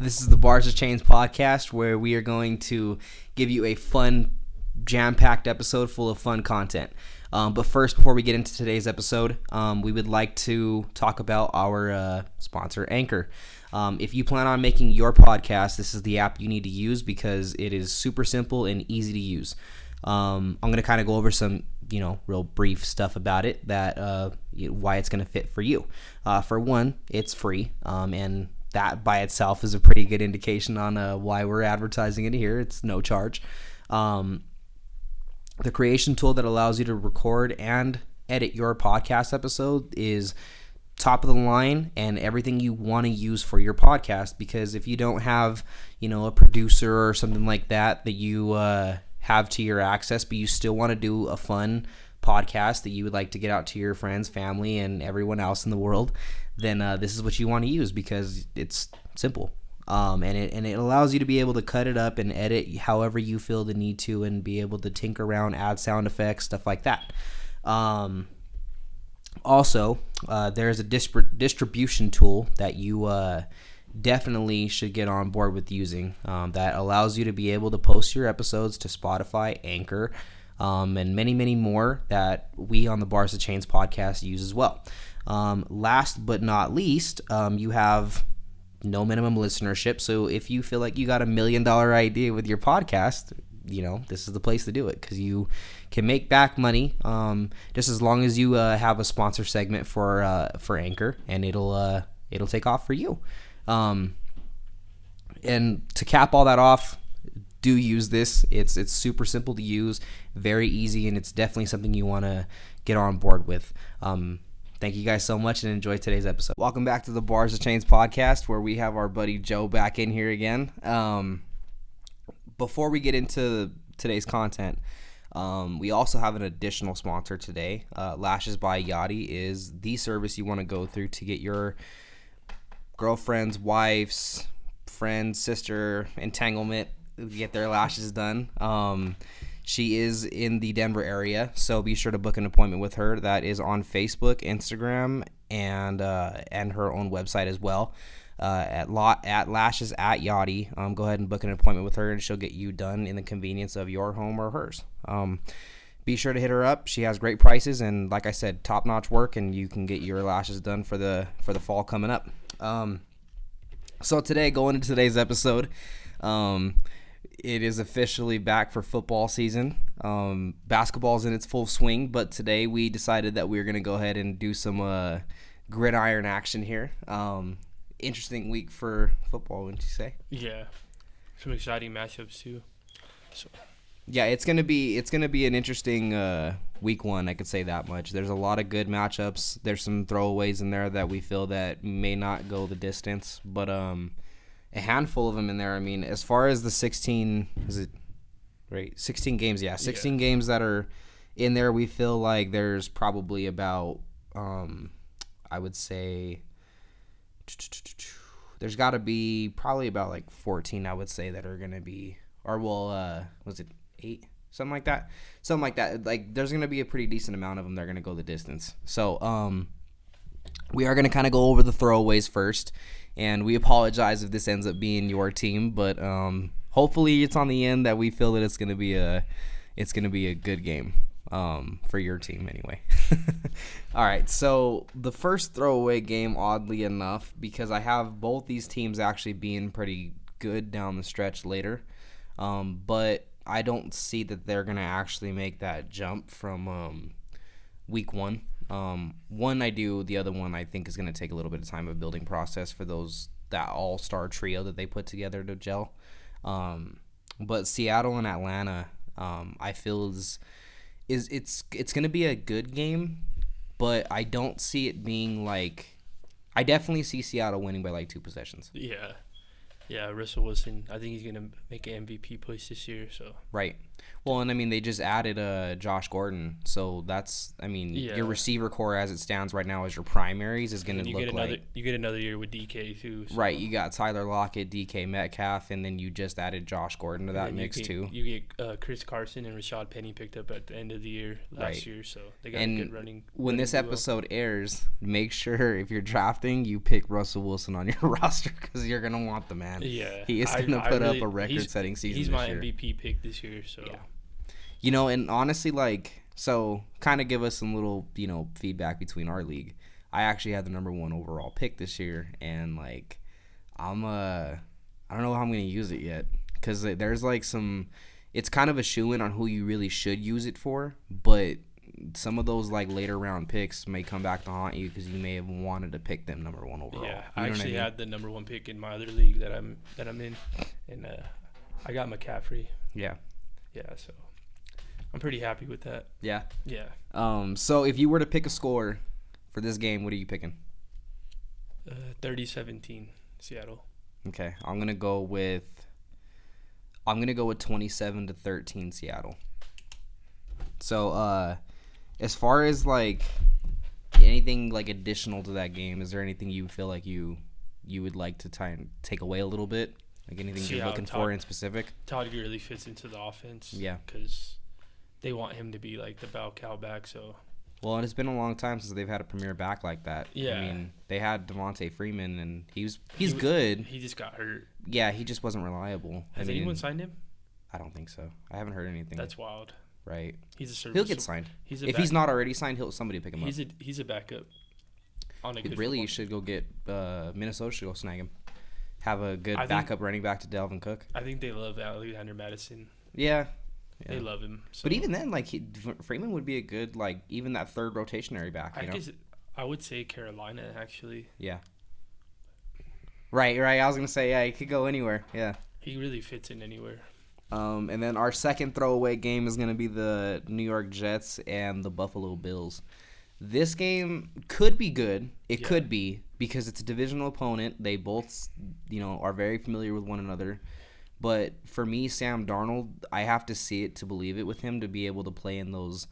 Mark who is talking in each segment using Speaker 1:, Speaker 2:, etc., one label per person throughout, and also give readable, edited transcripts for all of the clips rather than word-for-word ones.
Speaker 1: This is the Bars of Chains podcast, where we are going to give you a fun, jam-packed episode full of fun content. But first, before we get into today's episode, we would like to talk about our sponsor, Anchor. If you plan on making your podcast, this is the app you need to use because it is super simple and easy to use. I'm going to kind of go over some, real brief stuff about it, that why it's going to fit for you. For one, it's free, and that by itself is a pretty good indication on why we're advertising it here. It's no charge. The creation tool that allows you to record and edit your podcast episode is top of the line and everything you want to use for your podcast, because if you don't have, a producer or something like that you have to your access, but you still want to do a fun podcast that you would like to get out to your friends, family, and everyone else in the world, then this is what you want to use because it's simple. And it allows you to be able to cut it up and edit however you feel the need to, and be able to tinker around, add sound effects, stuff like that. Also, there's a distribution tool that you definitely should get on board with using, that allows you to be able to post your episodes to Spotify, Anchor, and many, many more that we on the Bars of Chains podcast use as well. Last but not least, you have no minimum listenership. So if you feel like you got $1 million idea with your podcast, this is the place to do it, because you can make back money just as long as you have a sponsor segment for Anchor, and it'll take off for you. And to cap all that off, do use this. It's super simple to use, very easy, and it's definitely something you want to get on board with. Thank you guys so much, and enjoy today's episode. Welcome back to the Bars of Chains podcast, where we have our buddy Joe back in here again. Before we get into today's content, we also have an additional sponsor today. Lashes by Yachty is the service you want to go through to get your girlfriend's, wife's, friend's, sister entanglement, get their lashes done. She is in the Denver area, so be sure to book an appointment with her. That is on Facebook, Instagram, and her own website as well, at Lashes at Yachty. Go ahead and book an appointment with her, and she'll get you done in the convenience of your home or hers. Be sure to hit her up. She has great prices, and like I said, top-notch work, and you can get your lashes done for the fall coming up. So today, going into today's episode, it is officially back for football season. Basketball's in its full swing, but today we decided that we were going to go ahead and do some gridiron action here. Interesting week for football, wouldn't you say?
Speaker 2: Yeah, some exciting matchups too. So.
Speaker 1: Yeah, it's gonna be an interesting week one. I could say that much. There's a lot of good matchups. There's some throwaways in there that we feel that may not go the distance, but a handful of them in there. I mean, as far as the 16 games, yeah, 16 games that are in there, we feel like there's probably about, I would say, there's got to be probably about like 14, I would say, that are going to be, or was it 8? Something like that. Like, there's going to be a pretty decent amount of them that are going to go the distance. So, we are going to kind of go over the throwaways first. And we apologize if this ends up being your team, but hopefully it's on the end that we feel that it's gonna be a good game for your team anyway. All right, so the first throwaway game, oddly enough, because I have both these teams actually being pretty good down the stretch later, but I don't see that they're gonna actually make that jump from week one. One I do, the other one I think is going to take a little bit of time, a building process for that all-star trio that they put together to gel. But Seattle and Atlanta, I feel it's going to be a good game, but I don't see it being like, I definitely see Seattle winning by like 2 possessions.
Speaker 2: Yeah, Russell Wilson, I think he's going to make an MVP push this year. So
Speaker 1: Right. Well, and I mean, they just added Josh Gordon, so that's, I mean, your receiver core as it stands right now as your primaries is going to look like.
Speaker 2: You get another year with DK too. So.
Speaker 1: Right, you got Tyler Lockett, DK Metcalf, and then you just added Josh Gordon to that mix too.
Speaker 2: You get Chris Carson and Rashad Penny picked up at the end of the year last year, so they got a good running.
Speaker 1: When this episode airs, make sure if you're drafting, you pick Russell Wilson on your roster because you're going to want the man.
Speaker 2: Yeah.
Speaker 1: He is going to put up a record-setting season
Speaker 2: He's
Speaker 1: this
Speaker 2: my
Speaker 1: year.
Speaker 2: MVP pick this year, so.
Speaker 1: Yeah. You know, and honestly, like, so kind of give us some little, you know, feedback between our league. I actually had the number 1 overall pick this year, and, like, I don't know how I'm going to use it yet, because there's, like, it's kind of a shoe-in on who you really should use it for, but some of those, like, later round picks may come back to haunt you because you may have wanted to pick them number 1 overall.
Speaker 2: Yeah, I actually had the number 1 pick in my other league that I'm in, and I got McCaffrey.
Speaker 1: Yeah.
Speaker 2: Yeah, so I'm pretty happy with that.
Speaker 1: Yeah?
Speaker 2: Yeah.
Speaker 1: So if you were to pick a score for this game, what are you picking?
Speaker 2: 30-17, Seattle.
Speaker 1: Okay, I'm gonna go with 27-13 Seattle. So as far as like anything like additional to that game, is there anything you feel like you would like to try and take away a little bit? Like anything you're looking for in specific?
Speaker 2: Todd Gurley fits into the offense.
Speaker 1: Yeah,
Speaker 2: because they want him to be like the bell cow back. So.
Speaker 1: Well, and it's been a long time since they've had a premier back like that.
Speaker 2: Yeah.
Speaker 1: I mean, they had Devontae Freeman, and he's good.
Speaker 2: He just got hurt.
Speaker 1: Yeah, he just wasn't reliable.
Speaker 2: Has anyone signed him?
Speaker 1: I don't think so. I haven't heard anything.
Speaker 2: That's wild.
Speaker 1: Right.
Speaker 2: He's a service.
Speaker 1: He'll get signed. If he's not already signed, somebody pick him up.
Speaker 2: He's a backup. On a good
Speaker 1: really,
Speaker 2: football.
Speaker 1: You should go get Minnesota should go snag him. Have a good backup running back to Dalvin Cook.
Speaker 2: I think they love Alexander Madison.
Speaker 1: Yeah.
Speaker 2: They love him. So.
Speaker 1: But even then, like Freeman would be a good even that third rotationary back.
Speaker 2: I would say Carolina actually.
Speaker 1: Yeah. Right. I was gonna say he could go anywhere. Yeah.
Speaker 2: He really fits in anywhere.
Speaker 1: And then our second throwaway game is gonna be the New York Jets and the Buffalo Bills. This game could be good. It could be because it's a divisional opponent. They both, are very familiar with one another. But for me, Sam Darnold, I have to see it to believe it with him to be able to play in those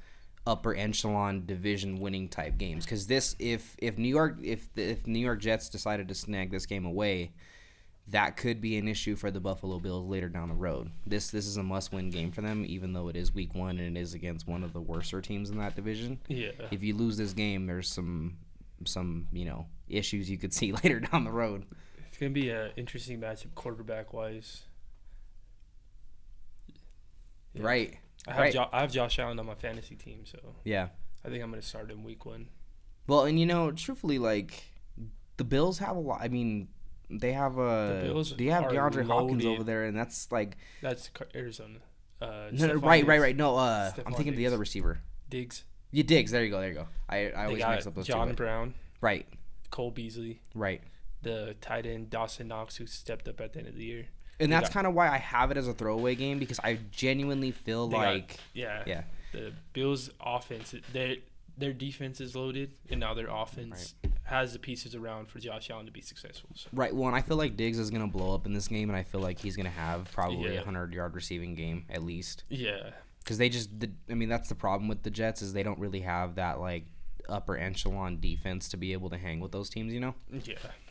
Speaker 1: upper echelon division winning type games. Because if the New York Jets decided to snag this game away, that could be an issue for the Buffalo Bills later down the road. This is a must win game for them, even though it is week 1 and it is against one of the worser teams in that division.
Speaker 2: Yeah.
Speaker 1: If you lose this game, there's some issues you could see later down the road.
Speaker 2: It's gonna be an interesting matchup quarterback wise. Yeah.
Speaker 1: Right.
Speaker 2: I have Josh Allen on my fantasy team, so
Speaker 1: yeah,
Speaker 2: I think I'm gonna start him week 1.
Speaker 1: Well, and truthfully, like the Bills have a lot. I mean, they have DeAndre Hopkins over there, and that's
Speaker 2: Arizona.
Speaker 1: No, right. No, I'm thinking of the other receiver.
Speaker 2: Diggs.
Speaker 1: Yeah, Diggs. There you go. I always mix up those two.
Speaker 2: John Brown.
Speaker 1: Right.
Speaker 2: Cole Beasley.
Speaker 1: Right.
Speaker 2: The tight end Dawson Knox, who stepped up at the end of the year.
Speaker 1: And that's kind of why I have it as a throwaway game, because I genuinely feel like
Speaker 2: the Bills' offense, their defense is loaded, and now their offense has the pieces around for Josh Allen to be successful. So.
Speaker 1: Right. Well, and I feel like Diggs is going to blow up in this game, and I feel like he's going to have probably a 100-yard receiving game at least.
Speaker 2: Yeah.
Speaker 1: Because that's the problem with the Jets is they don't really have that upper echelon defense to be able to hang with those teams, Yeah.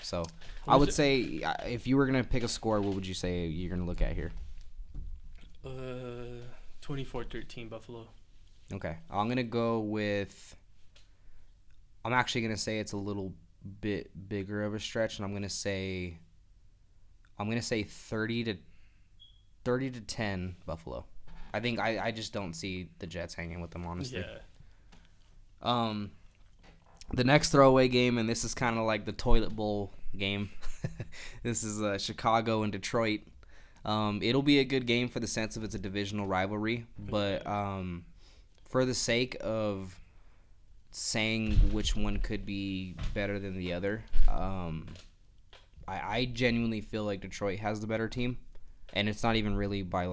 Speaker 1: So I would say if you were going to pick a score, what would you say you're going to look at here?
Speaker 2: 24-13 Buffalo.
Speaker 1: Okay. I'm going to go with – I'm actually going to say it's a little bit bigger of a stretch, and I'm going to say 30 to 10 Buffalo. I think I just don't see the Jets hanging with them, honestly.
Speaker 2: Yeah.
Speaker 1: The next throwaway game, and this is kind of like the toilet bowl game. This is Chicago and Detroit. It'll be a good game for the sense of it's a divisional rivalry, but for the sake of saying which one could be better than the other, I genuinely feel like Detroit has the better team, and it's not even really by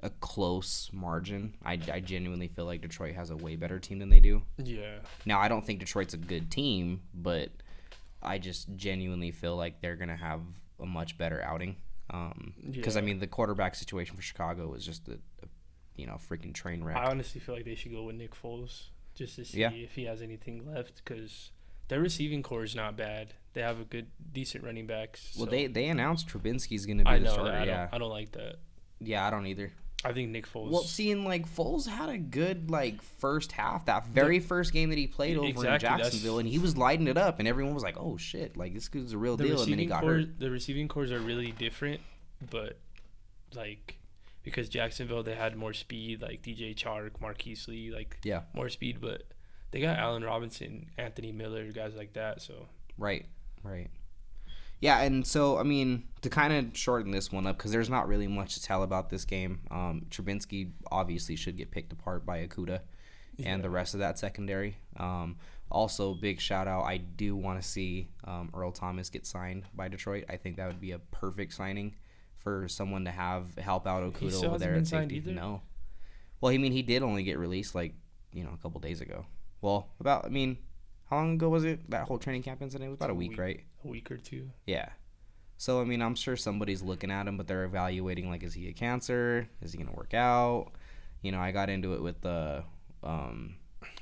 Speaker 1: a close margin. I genuinely feel like Detroit has a way better team than they do.
Speaker 2: Yeah.
Speaker 1: Now, I don't think Detroit's a good team, but I just genuinely feel like they're going to have a much better outing. Because, the quarterback situation for Chicago is just a freaking train wreck.
Speaker 2: I honestly feel like they should go with Nick Foles just to see if he has anything left, because their receiving core is not bad. They have decent running backs.
Speaker 1: Well, they announced Trubisky's going to be the starter.
Speaker 2: I don't like that.
Speaker 1: Yeah, I don't either.
Speaker 2: I think Nick Foles.
Speaker 1: Well, seeing like Foles had a good like first half. That very first game that he played over in Jacksonville, and he was lighting it up, and everyone was like, "Oh shit, like this dude's a real deal." And then he got hurt.
Speaker 2: The receiving cores are really different, but like because Jacksonville they had more speed, like DJ Chark, Marquise Lee, like more speed, but they got Allen Robinson, Anthony Miller, guys like that. So
Speaker 1: right. Yeah, and so, I mean, to kind of shorten this one up, because there's not really much to tell about this game, Trubinsky obviously should get picked apart by Okudah and the rest of that secondary. Also, big shout-out, I do want to see Earl Thomas get signed by Detroit. I think that would be a perfect signing for someone to help out Okudah over there at safety. No. Well, I mean, he did only get released, like, a couple days ago. Well, how long ago was it? That whole training camp incident? It was about a week, right?
Speaker 2: A week or two.
Speaker 1: Yeah. So, I mean, I'm sure somebody's looking at him, but they're evaluating, like, is he a cancer? Is he going to work out? I got into it with a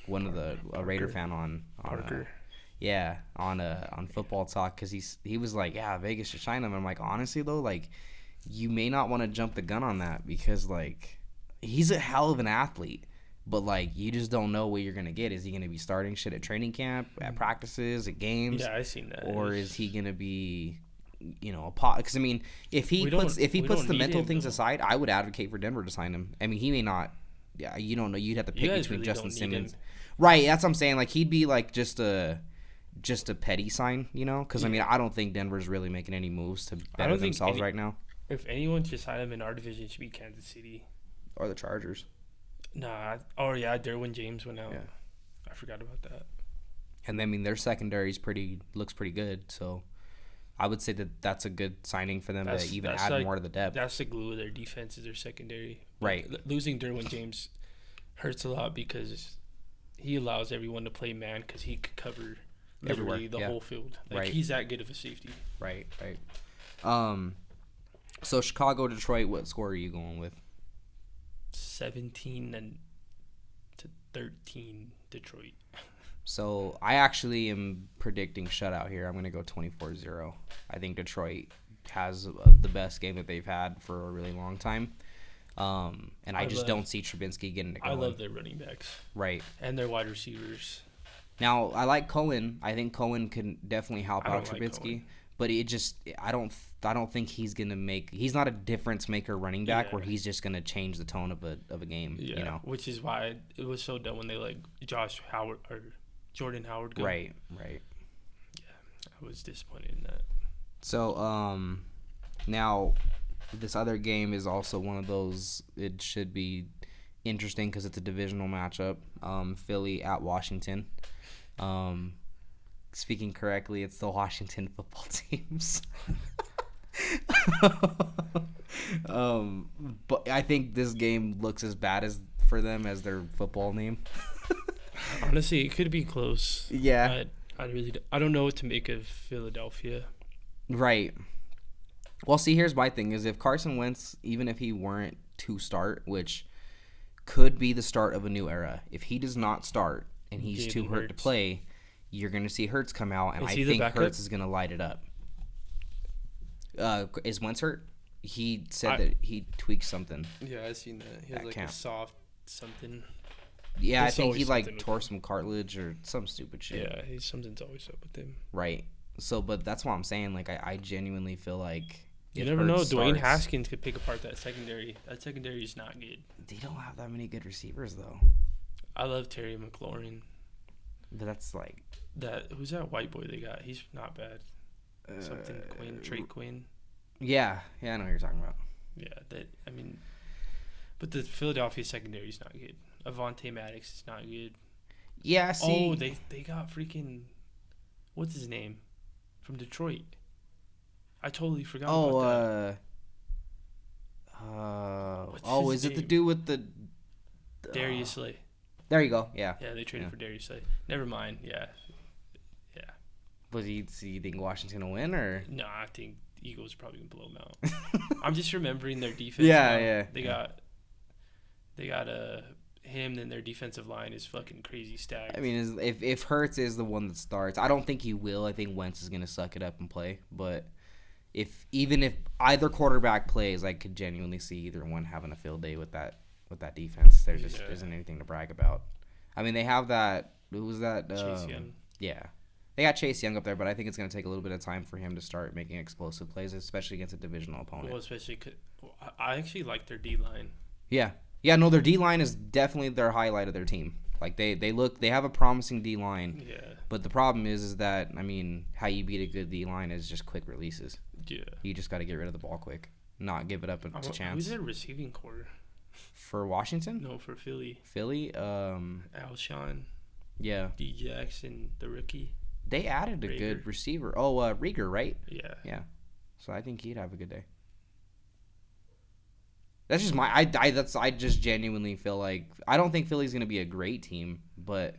Speaker 1: Raider fan on
Speaker 2: Parker.
Speaker 1: On Football Talk, because he was like, yeah, Vegas should sign him. I'm like, honestly, though, like, you may not want to jump the gun on that because, like, he's a hell of an athlete. But, like, you just don't know what you're going to get. Is he going to be starting shit at training camp, at practices, at games?
Speaker 2: Yeah, I've seen that.
Speaker 1: Or is he going to be, a pot? Because, I mean, if he puts the mental things aside, I would advocate for Denver to sign him. I mean, he may not. Yeah, you don't know. You'd have to pick between
Speaker 2: really
Speaker 1: Justin Simmons. Right, that's what I'm saying. Like, he'd be, like, just a petty sign, Because, I mean, I don't think Denver's really making any moves to better themselves right now.
Speaker 2: If anyone should sign him in our division, it should be Kansas City.
Speaker 1: Or the Chargers.
Speaker 2: Nah. Oh, yeah, Derwin James went out. Yeah. I forgot about that.
Speaker 1: And, I mean, their secondary looks pretty good. So, I would say that that's a good signing for them to even add more to the depth.
Speaker 2: That's the glue of their defense is their secondary.
Speaker 1: Right.
Speaker 2: Losing Derwin James hurts a lot because he allows everyone to play man because he could cover literally the whole field. Like, he's that good of a safety.
Speaker 1: Right. So, Chicago, Detroit, what score are you going with?
Speaker 2: 17-13 Detroit.
Speaker 1: So I actually am predicting shutout here. I'm going to go 24-0. I think Detroit has the best game that they've had for a really long time. And I just don't see Trubinsky getting it going.
Speaker 2: I love their running backs.
Speaker 1: Right.
Speaker 2: And their wide receivers.
Speaker 1: Now, I like Cohen. I think Cohen can definitely help out Trubinsky. But I don't think he's gonna he's not a difference maker running back where he's just gonna change the tone of a game.
Speaker 2: Yeah, which is why it was so dumb when they let Jordan Howard go.
Speaker 1: Right.
Speaker 2: Yeah, I was disappointed in that.
Speaker 1: So now this other game is also one of those. It should be interesting because it's a divisional matchup. Philly at Washington. Speaking correctly, it's the Washington football teams. But I think this game looks as bad for them as their football name.
Speaker 2: Honestly, it could be close.
Speaker 1: Yeah.
Speaker 2: I don't know what to make of Philadelphia.
Speaker 1: Right. Well, see, here's my thing: is if Carson Wentz, even if he weren't to start, which could be the start of a new era, if he does not start and he's too hurt to play, you're going to see Hurts come out, and I think Hurts is going to light it up. Is Wentz hurt? He said that he tweaked something.
Speaker 2: Yeah, I've seen that. He has like a soft something.
Speaker 1: Yeah, I think he tore some cartilage or some stupid shit.
Speaker 2: Yeah, something's always up with him.
Speaker 1: Right. So, but that's what I'm saying. Like, I genuinely feel like
Speaker 2: you never know. Dwayne Haskins could pick apart that secondary. That secondary is not good.
Speaker 1: They don't have that many good receivers, though.
Speaker 2: I love Terry McLaurin.
Speaker 1: But that's like
Speaker 2: who's that white boy they got? He's not bad. Something Quinn, Trey Quinn.
Speaker 1: Yeah, I know what you're talking about.
Speaker 2: Yeah, but the Philadelphia secondary is not good. Avonte Maddox is not good.
Speaker 1: Yeah, see.
Speaker 2: Oh, they got freaking what's his name from Detroit? I totally forgot about that.
Speaker 1: Is it the dude with the
Speaker 2: Darius Slay?
Speaker 1: There you go. Yeah.
Speaker 2: Yeah, they traded for Darius Slay. Never mind. Yeah.
Speaker 1: Was you think Washington's gonna win or?
Speaker 2: No, I think Eagles are probably gonna blow them out. I'm just remembering their defense.
Speaker 1: Yeah.
Speaker 2: They got him, then their defensive line is fucking crazy stacked.
Speaker 1: I mean, if Hurts is the one that starts, I don't think he will. I think Wentz is gonna suck it up and play. But even if either quarterback plays, I could genuinely see either one having a field day with that defense. There just isn't anything to brag about. I mean, they have that. Who was that?
Speaker 2: Chase Young.
Speaker 1: Yeah. They got Chase Young up there, but I think it's going to take a little bit of time for him to start making explosive plays, especially against a divisional opponent.
Speaker 2: Well, especially I actually like their D-line.
Speaker 1: Yeah. Yeah, no, their D-line is definitely their highlight of their team. Like, they have a promising D-line.
Speaker 2: Yeah.
Speaker 1: But the problem is that, I mean, how you beat a good D-line is just quick releases.
Speaker 2: Yeah.
Speaker 1: You just got to get rid of the ball quick, not give it up a chance.
Speaker 2: Who's their receiving core?
Speaker 1: For Washington?
Speaker 2: No, for Philly.
Speaker 1: Philly?
Speaker 2: Alshon.
Speaker 1: Yeah.
Speaker 2: D. Jackson, the rookie.
Speaker 1: They added a good receiver. Oh, Rieger, right?
Speaker 2: Yeah.
Speaker 1: Yeah. So I think he'd have a good day. That's just I just genuinely feel like I don't think Philly's gonna be a great team, but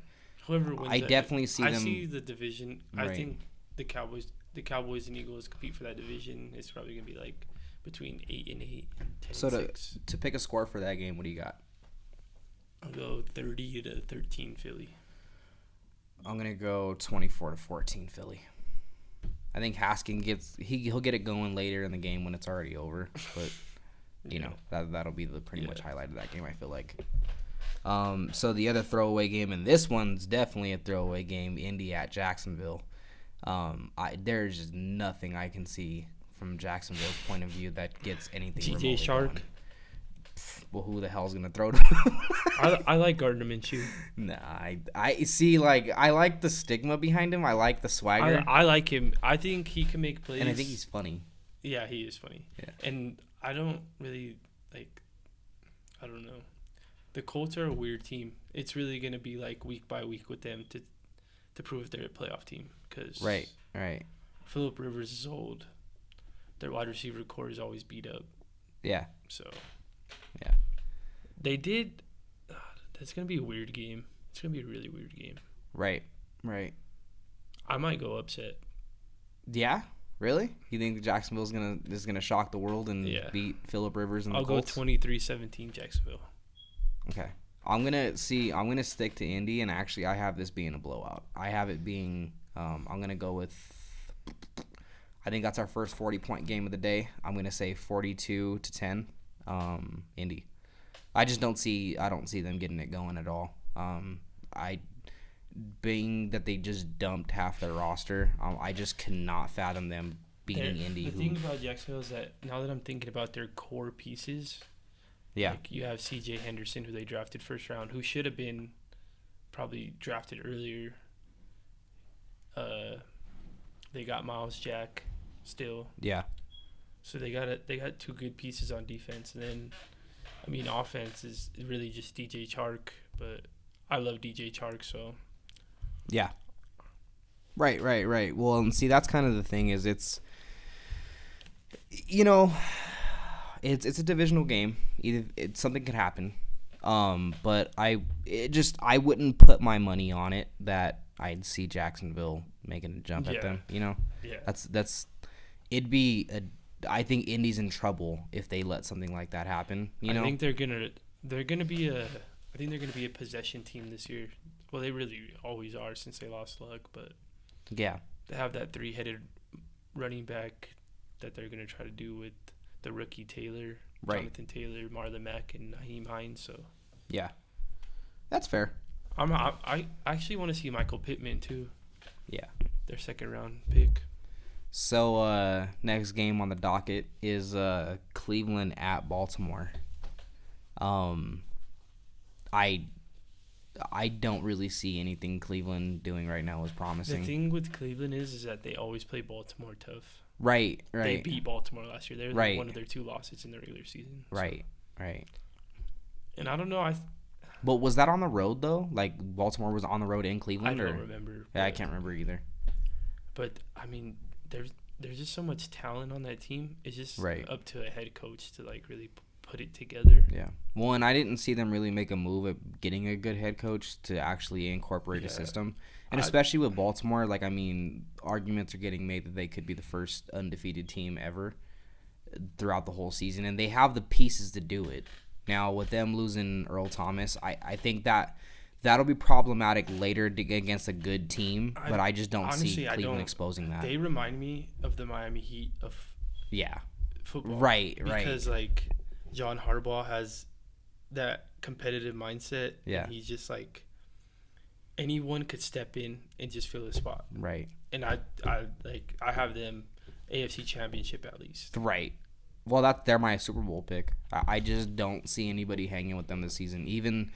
Speaker 2: whoever wins
Speaker 1: I definitely see them.
Speaker 2: I see the division.
Speaker 1: Right.
Speaker 2: I think the Cowboys and Eagles compete for that division. It's probably gonna be like between 8-8 and 10-6.
Speaker 1: So to pick a score for that game, what do you got?
Speaker 2: I'll go 30-13 Philly.
Speaker 1: I'm gonna go 24-14 Philly. I think Haskin he'll get it going later in the game when it's already over, but. You know, that'll be the pretty much highlight of that game, I feel like. So the other throwaway game, and this one's definitely a throwaway game, Indy at Jacksonville. There's just nothing I can see from Jacksonville's point of view that gets anything
Speaker 2: DJ Shark.
Speaker 1: Going. Well, who the hell's gonna throw to him?
Speaker 2: I like Gardner Minshew.
Speaker 1: Nah, I see. Like, I like the stigma behind him. I like the swagger.
Speaker 2: I like him. I think he can make plays,
Speaker 1: and I think he's funny.
Speaker 2: Yeah, he is funny.
Speaker 1: Yeah,
Speaker 2: and I don't really I don't know. The Colts are a weird team. It's really gonna be like week by week with them to prove if they're a playoff team. Cause
Speaker 1: right.
Speaker 2: Phillip Rivers is old. Their wide receiver core is always beat up.
Speaker 1: Yeah.
Speaker 2: So.
Speaker 1: Yeah.
Speaker 2: They did. That's gonna be a weird game. It's gonna be a really weird game.
Speaker 1: Right.
Speaker 2: I might go upset.
Speaker 1: Yeah. Really? You think Jacksonville's gonna shock the world and beat Phillip Rivers and the Colts?
Speaker 2: I'll go 23-17 Jacksonville.
Speaker 1: Okay. I'm gonna stick to Indy, and actually I have this being a blowout. I have it being I'm gonna go with I think that's our first 40-point game of the day. I'm gonna say 42-10 Indy. I don't see them getting it going at all. Being that they just dumped half their roster, I just cannot fathom them beating Indy.
Speaker 2: The thing about Jacksonville is that now that I'm thinking about their core pieces, like you have C.J. Henderson, who they drafted first round, who should have been probably drafted earlier. They got Miles Jack still.
Speaker 1: Yeah.
Speaker 2: So they got two good pieces on defense, and then, I mean, offense is really just DJ Chark, but I love DJ Chark, so.
Speaker 1: Yeah. Right. Well, and see, that's kind of the thing is it's a divisional game. Something could happen. But I wouldn't put my money on it that I'd see Jacksonville making a jump at them, Yeah. I think Indy's in trouble if they let something like that happen, I
Speaker 2: think they're going to be a possession team this year. Well, they really always are since they lost Luck, but
Speaker 1: yeah,
Speaker 2: they have that three-headed running back that they're going to try to do with the rookie Taylor, Jonathan Taylor, Marlon Mack, and Naheem Hines. So
Speaker 1: yeah, that's fair.
Speaker 2: I actually want to see Michael Pittman too.
Speaker 1: Yeah, their
Speaker 2: second-round pick.
Speaker 1: So next game on the docket is Cleveland at Baltimore. I don't really see anything Cleveland doing right now as promising.
Speaker 2: The thing with Cleveland is that they always play Baltimore tough.
Speaker 1: Right.
Speaker 2: They beat Baltimore last year. They're like one of their 2 losses in the regular season.
Speaker 1: Right.
Speaker 2: And I don't know.
Speaker 1: But was that on the road though? Like Baltimore was on the road in Cleveland?
Speaker 2: I don't remember.
Speaker 1: Yeah, I can't remember either.
Speaker 2: But I mean, there's just so much talent on that team. It's just up to a head coach to like really put it together.
Speaker 1: Yeah. Well, and I didn't see them really make a move at getting a good head coach to actually incorporate a system. And especially with Baltimore, like, I mean, arguments are getting made that they could be the first undefeated team ever throughout the whole season. And they have the pieces to do it. Now, with them losing Earl Thomas, I think that'll be problematic later against a good team. But I just don't see Cleveland exposing that.
Speaker 2: They remind me of the Miami Heat of
Speaker 1: Yeah.
Speaker 2: football.
Speaker 1: Right.
Speaker 2: Because like John Harbaugh has that competitive mindset.
Speaker 1: Yeah.
Speaker 2: And he's just like anyone could step in and just fill a spot.
Speaker 1: Right.
Speaker 2: And I have them AFC Championship at least.
Speaker 1: Right. Well, they're my Super Bowl pick. I just don't see anybody hanging with them this season. Even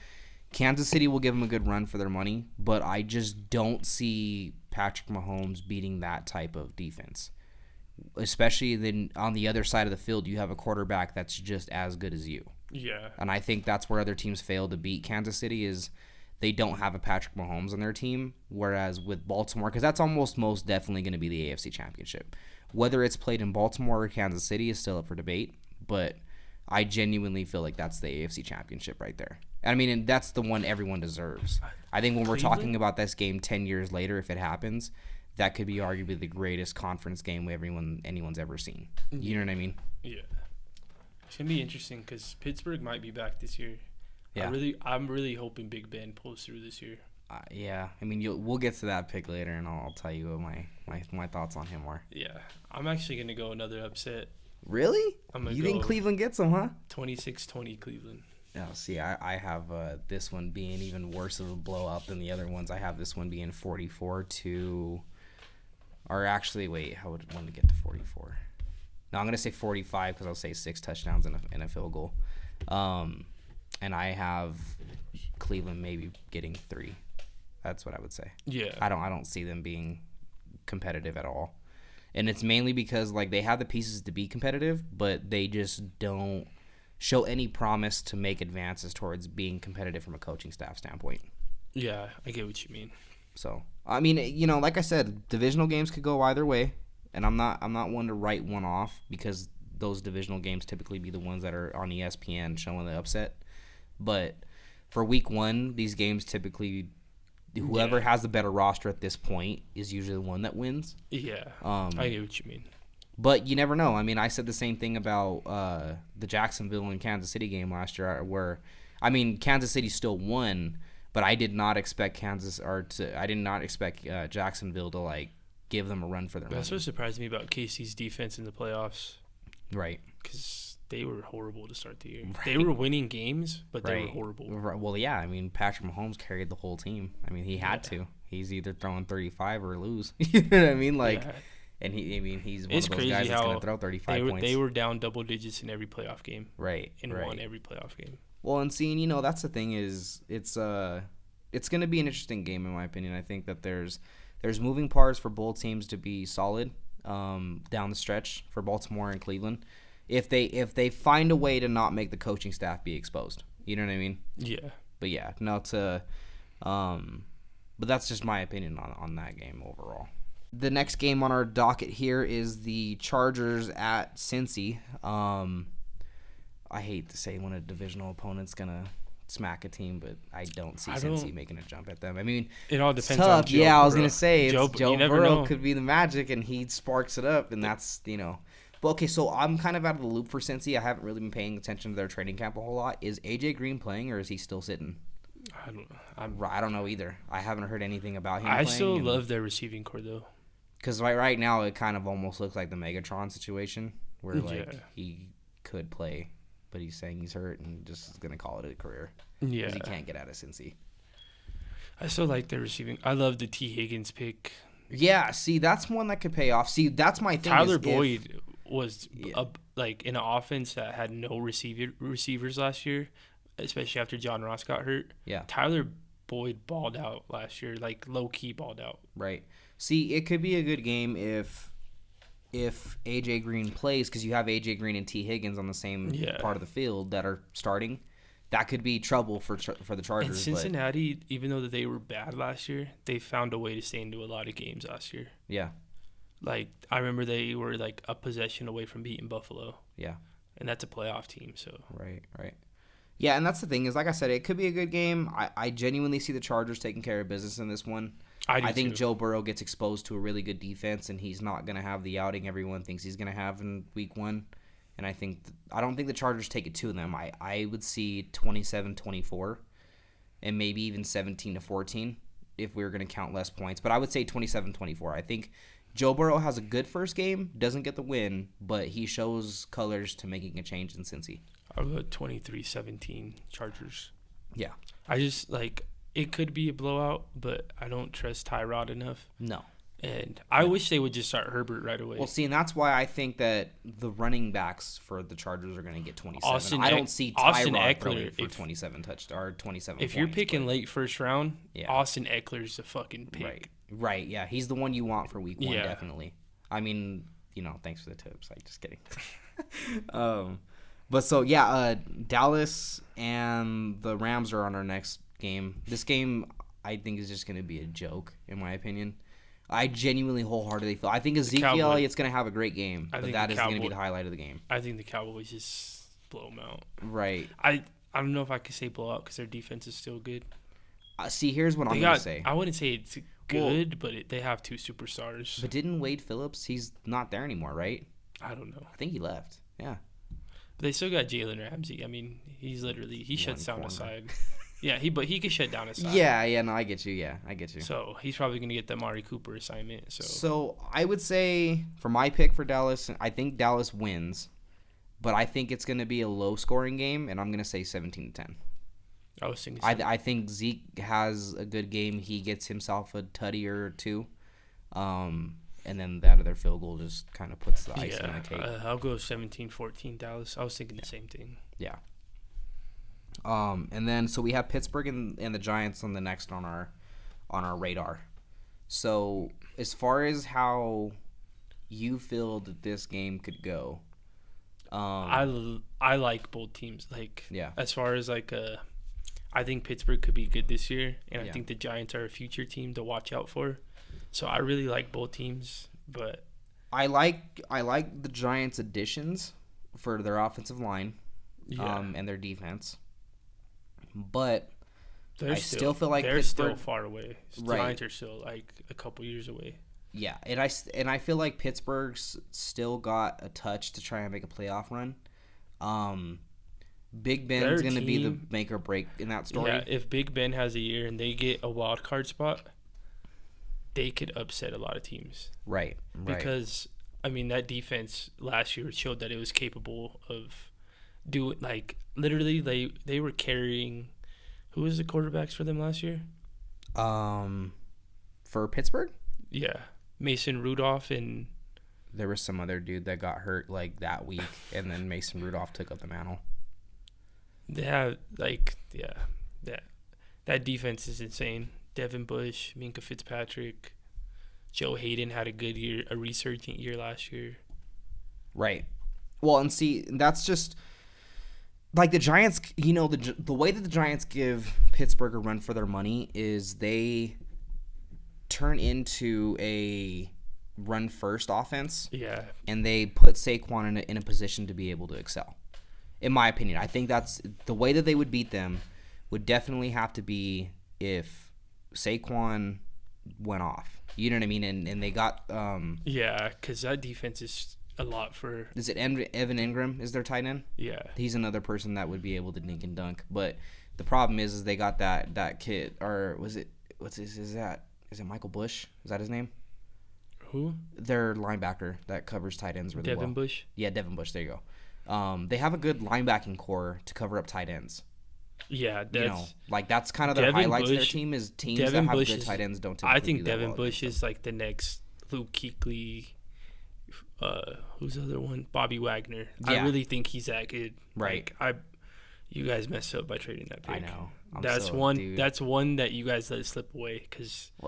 Speaker 1: Kansas City will give them a good run for their money, but I just don't see Patrick Mahomes beating that type of defense. Especially then on the other side of the field, you have a quarterback that's just as good as you.
Speaker 2: Yeah.
Speaker 1: And I think that's where other teams fail to beat Kansas City is they don't have a Patrick Mahomes on their team, whereas with Baltimore, because that's almost most definitely going to be the AFC Championship. Whether it's played in Baltimore or Kansas City is still up for debate, but I genuinely feel like that's the AFC Championship right there. I mean, and that's the one everyone deserves. I think when we're talking about this game 10 years later, if it happens, that could be arguably the greatest conference game anyone's ever seen. You know what I mean?
Speaker 2: Yeah. It's going to be interesting because Pittsburgh might be back this year.
Speaker 1: Yeah.
Speaker 2: I'm really hoping Big Ben pulls through this year.
Speaker 1: Yeah. I mean, we'll get to that pick later, and I'll tell you what my thoughts on him are.
Speaker 2: Yeah. I'm actually going to go another upset.
Speaker 1: Really? You think Cleveland gets them, huh?
Speaker 2: 26-20 Cleveland.
Speaker 1: Oh, see, I have this one being even worse of a blowout than the other ones. I have this one being 44-. Or actually, wait, how would one get to 44? No, I'm going to say 45 because I'll say 6 touchdowns and a field goal. And I have Cleveland maybe getting 3. That's what I would say.
Speaker 2: Yeah.
Speaker 1: I don't see them being competitive at all. And it's mainly because like they have the pieces to be competitive, but they just don't show any promise to make advances towards being competitive from a coaching staff standpoint.
Speaker 2: Yeah, I get what you mean.
Speaker 1: So, I mean, like I said, divisional games could go either way, and I'm not one to write one off because those divisional games typically be the ones that are on ESPN showing the upset. But for week 1, these games typically whoever has the better roster at this point is usually the one that wins.
Speaker 2: Yeah, I get what you mean.
Speaker 1: But you never know. I mean, I said the same thing about the Jacksonville and Kansas City game last year where, I mean, Kansas City still won, but I did not expect Jacksonville to like give them a run for their money.
Speaker 2: That's what surprised me about KC's defense in the playoffs.
Speaker 1: Right.
Speaker 2: Because they were horrible to start the year.
Speaker 1: Right.
Speaker 2: They were winning games, but they were horrible.
Speaker 1: Right. Well, yeah. I mean, Patrick Mahomes carried the whole team. I mean, he had to. He's either throwing 35 or lose. You know what I mean? Like, and he's one of those guys that's going to throw 35 points.
Speaker 2: They were down double digits in every playoff game.
Speaker 1: Right.
Speaker 2: And won every playoff game.
Speaker 1: Well, and seeing, that's the thing is it's going to be an interesting game in my opinion. I think that there's moving parts for both teams to be solid down the stretch for Baltimore and Cleveland. If they find a way to not make the coaching staff be exposed. You know what I mean?
Speaker 2: Yeah.
Speaker 1: But yeah, but that's just my opinion on that game overall. The next game on our docket here is the Chargers at Cincy. I hate to say when a divisional opponent's gonna smack a team, but I don't see Cincy making a jump at them. I mean,
Speaker 2: it all depends
Speaker 1: on
Speaker 2: Joe Burrow.
Speaker 1: I was gonna say Joe Burrow
Speaker 2: know.
Speaker 1: could be the magic, and he sparks it up, and that's But okay, so I'm kind of out of the loop for Cincy. I haven't really been paying attention to their training camp a whole lot. Is AJ Green playing, or is he still sitting? I don't know either. I haven't heard anything about him.
Speaker 2: I still love their receiving core though.
Speaker 1: Because right now it kind of almost looks like the Megatron situation, where he could play, but he's saying he's hurt and just is gonna call it a career.
Speaker 2: Yeah,
Speaker 1: because he can't get out of Cincy.
Speaker 2: I still like their receiving. I love the T. Higgins pick.
Speaker 1: Yeah, see, that's one that could pay off. See, that's my thing.
Speaker 2: Tyler Boyd was in an offense that had no receivers last year, especially after John Ross got hurt.
Speaker 1: Yeah,
Speaker 2: Tyler Boyd balled out last year, like low key balled out.
Speaker 1: Right. See, it could be a good game if AJ Green plays, because you have AJ Green and T. Higgins on the same part of the field that are starting. That could be trouble for the Chargers.
Speaker 2: And Cincinnati, even though they were bad last year, they found a way to stay into a lot of games last year.
Speaker 1: Yeah.
Speaker 2: Like, I remember they were like a possession away from beating Buffalo.
Speaker 1: Yeah.
Speaker 2: And that's a playoff team, so.
Speaker 1: Right. Yeah, and that's the thing is, like I said, it could be a good game. I genuinely see the Chargers taking care of business in this one. I think Joe Burrow gets exposed to a really good defense, and he's not going to have the outing everyone thinks he's going to have in week 1. And I don't think the Chargers take it to them. I would see 27-24 and maybe even 17-14 if we were going to count less points. But I would say 27-24. I think Joe Burrow has a good first game, doesn't get the win, but he shows colors to making a change in Cincy.
Speaker 2: I'll go 23-17 Chargers.
Speaker 1: Yeah.
Speaker 2: I just, like, it could be a blowout, but I don't trust Tyrod enough.
Speaker 1: No.
Speaker 2: And I wish they would just start Herbert right away.
Speaker 1: Well, see, and that's why I think that the running backs for the Chargers are going to get 27. I don't see Tyrod throwing for 27 touchdowns or 27
Speaker 2: If you're picking late first round, Austin Eckler's the fucking pick.
Speaker 1: Right, yeah. He's the one you want for week 1, definitely. I mean, thanks for the tips. Like, just kidding. But so, Dallas and the Rams are on our next game. This game, I think, is just going to be a joke, in my opinion. I genuinely, wholeheartedly feel. I think Ezekiel Elliott's going to have a great game, but that is going to be the highlight of the game.
Speaker 2: I think the Cowboys just blow them out.
Speaker 1: Right.
Speaker 2: I don't know if I could say blowout because their defense is still good.
Speaker 1: See, here's what I'm going to say.
Speaker 2: I wouldn't say it's good, but they have 2 superstars.
Speaker 1: But didn't Wade Phillips? He's not there anymore, right?
Speaker 2: I don't know.
Speaker 1: I think he left. Yeah.
Speaker 2: But they still got Jalen Ramsey. I mean, he's literally shuts down a side. Yeah, but he could shut down a side.
Speaker 1: Yeah, no, I get you. Yeah, I get you.
Speaker 2: So he's probably going to get the Amari Cooper assignment.
Speaker 1: So I would say for my pick for Dallas, I think Dallas wins, but I think it's going to be a low-scoring game, and I'm going to say 17-10.
Speaker 2: I was thinking.
Speaker 1: I think Zeke has a good game. He gets himself a tutty or 2, and then that other field goal just kind of puts the icing on the cake.
Speaker 2: I'll go 17-14 Dallas. I was thinking the same thing.
Speaker 1: Yeah. And then so we have Pittsburgh and the Giants on the next on our radar. So as far as how you feel that this game could go,
Speaker 2: I like both teams. Like, as far as like I think Pittsburgh could be good this year, and I think the Giants are a future team to watch out for. So I really like both teams, but
Speaker 1: I like the Giants' additions for their offensive line, and their defense. But I still feel like
Speaker 2: they're
Speaker 1: Pittsburgh,
Speaker 2: still far away. The Giants are still like a couple years away.
Speaker 1: Yeah, and I feel like Pittsburgh's still got a touch to try and make a playoff run. Big Ben's going to be the make or break in that story.
Speaker 2: Yeah, if Big Ben has a year and they get a wild card spot, they could upset a lot of teams.
Speaker 1: Right.
Speaker 2: Because I mean that defense last year showed that it was capable of doing, like, literally they were carrying. Who was the quarterbacks for them last year?
Speaker 1: For Pittsburgh?
Speaker 2: Yeah, Mason Rudolph, and
Speaker 1: there was some other dude that got hurt like that week, and then Mason Rudolph took up the mantle.
Speaker 2: They have that defense is insane. Devin Bush, Minka Fitzpatrick, Joe Hayden had a good year, a resurgent year last year.
Speaker 1: Right. Well, and see, that's just like the Giants. You know, the way that the Giants give Pittsburgh a run for their money is they turn into a run-first offense.
Speaker 2: Yeah.
Speaker 1: And they put Saquon in a position to be able to excel. In my opinion, I think that's the way that they would beat them. Would definitely have to be if Saquon went off. You know what I mean? And they got
Speaker 2: yeah, because that defense is a lot for.
Speaker 1: Is it Evan Ingram? Is their tight end?
Speaker 2: Yeah,
Speaker 1: he's another person that would be able to dink and dunk. But the problem is they got that kid, or was it is it Michael Bush? Is that his name?
Speaker 2: Who?
Speaker 1: Their linebacker that covers tight ends really well.
Speaker 2: Devin Bush.
Speaker 1: Yeah, Devin Bush. There you go. They have a good linebacking core to cover up tight ends.
Speaker 2: Yeah,
Speaker 1: that's kind of their highlights of their team is teams Devin that have good tight ends don't typically
Speaker 2: I think Devin Bush is like the next Luke Kuechly. Who's the other one? Bobby Wagner. Yeah. I really think he's that good.
Speaker 1: Right.
Speaker 2: Like, you guys messed up by trading that pick.
Speaker 1: I know.
Speaker 2: That's one that you guys let slip away.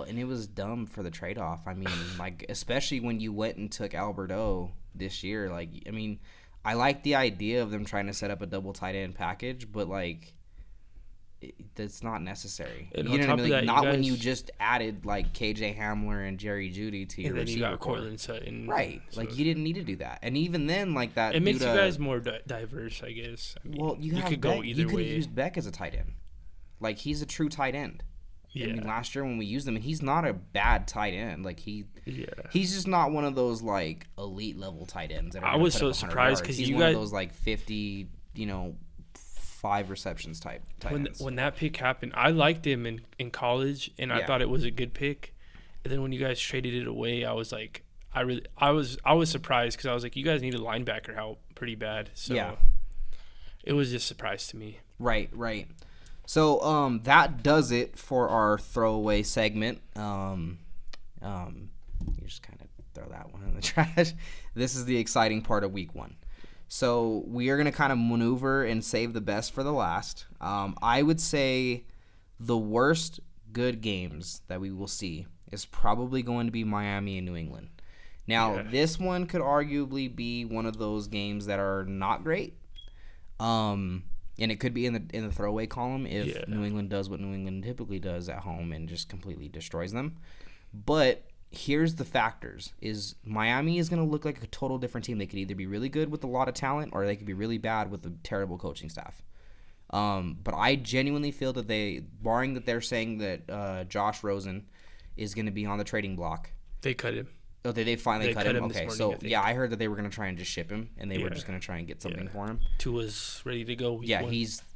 Speaker 1: And it was dumb for the trade-off. I mean, like, especially when you went and took Alberto this year. Like, I mean, I like the idea of them trying to set up a double tight end package, but, like, that's not necessary.
Speaker 2: And
Speaker 1: you know what I mean? Like, not when you just added like KJ Hamler and Jerry Jeudy to your receiver.
Speaker 2: And then you got Cortland Sutton.
Speaker 1: Right. So like you didn't need to do that. And even then, like that.
Speaker 2: It makes you guys more diverse, I guess. I mean,
Speaker 1: you could go either way. You could have used Beck as a tight end. Like he's a true tight end. Yeah. I mean, last year when we used him, and he's not a bad tight end. Like he's just not one of those like elite level tight ends.
Speaker 2: I was so surprised because
Speaker 1: he's one of those like 50, 5 receptions type ends.
Speaker 2: When that pick happened, I liked him in college, and I thought it was a good pick. And then when you guys traded it away, I was like, I was surprised because I was like, you guys need a linebacker help pretty bad. So it was just a surprise to me.
Speaker 1: Right. So that does it for our throwaway segment. You just kind of throw that one in the trash. This is the exciting part of week 1. So we are going to kind of maneuver and save the best for the last. I would say the worst good games that we will see is probably going to be Miami and New England. Now, this one could arguably be one of those games that are not great. And it could be in the throwaway column if New England does what New England typically does at home and just completely destroys them. But here's the factors: is Miami is going to look like a total different team. They could either be really good with a lot of talent, or they could be really bad with a terrible coaching staff. But I genuinely feel that barring that they're saying that Josh Rosen is going to be on the trading block.
Speaker 2: They cut him.
Speaker 1: Oh, they finally cut him? Okay,
Speaker 2: morning,
Speaker 1: so I heard that they were going to try and just ship him, and they were just going to try and get something for him.
Speaker 2: Tua's ready to go.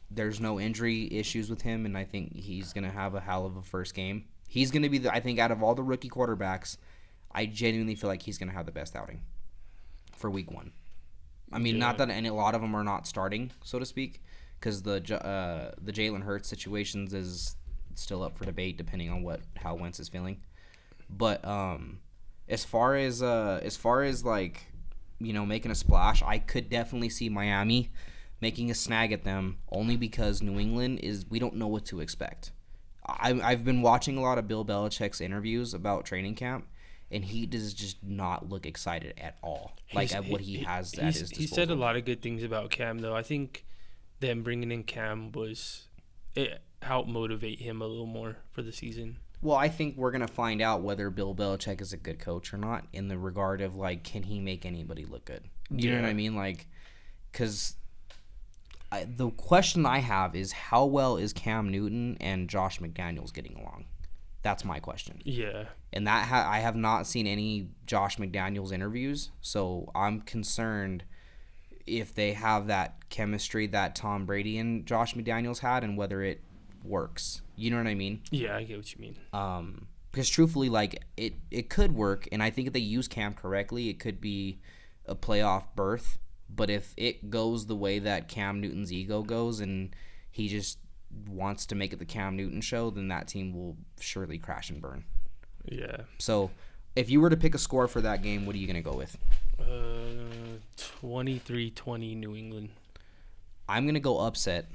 Speaker 1: There's no injury issues with him, and I think he's going to have a hell of a first game. He's going to be, I think, out of all the rookie quarterbacks, I genuinely feel like he's going to have the best outing for week 1. I mean, not that a lot of them are not starting, so to speak, because the Jalen Hurts situations is still up for debate depending on how Wentz is feeling. But as far as like, making a splash, I could definitely see Miami making a snag at them, only because New England we don't know what to expect. I've been watching a lot of Bill Belichick's interviews about training camp, and he does just not look excited at all. At what he has at his disposal.
Speaker 2: He said a lot of good things about Cam, though. I think them bringing in Cam it helped motivate him a little more for the season.
Speaker 1: Well, I think we're going to find out whether Bill Belichick is a good coach or not, in the regard of, can he make anybody look good? You know what I mean? Because the question I have is, how well is Cam Newton and Josh McDaniels getting along? That's my question.
Speaker 2: Yeah.
Speaker 1: And I have not seen any Josh McDaniels interviews, so I'm concerned if they have that chemistry that Tom Brady and Josh McDaniels had, and whether it works. You know what I mean?
Speaker 2: Yeah, I get what you mean.
Speaker 1: Because truthfully, it could work, and I think if they use Cam correctly, it could be a playoff berth. But if it goes the way that Cam Newton's ego goes, and he just wants to make it the Cam Newton show, then that team will surely crash and burn.
Speaker 2: Yeah.
Speaker 1: So, if you were to pick a score for that game, what are you going to go with?
Speaker 2: 23-20 New England.
Speaker 1: I'm going to go upset,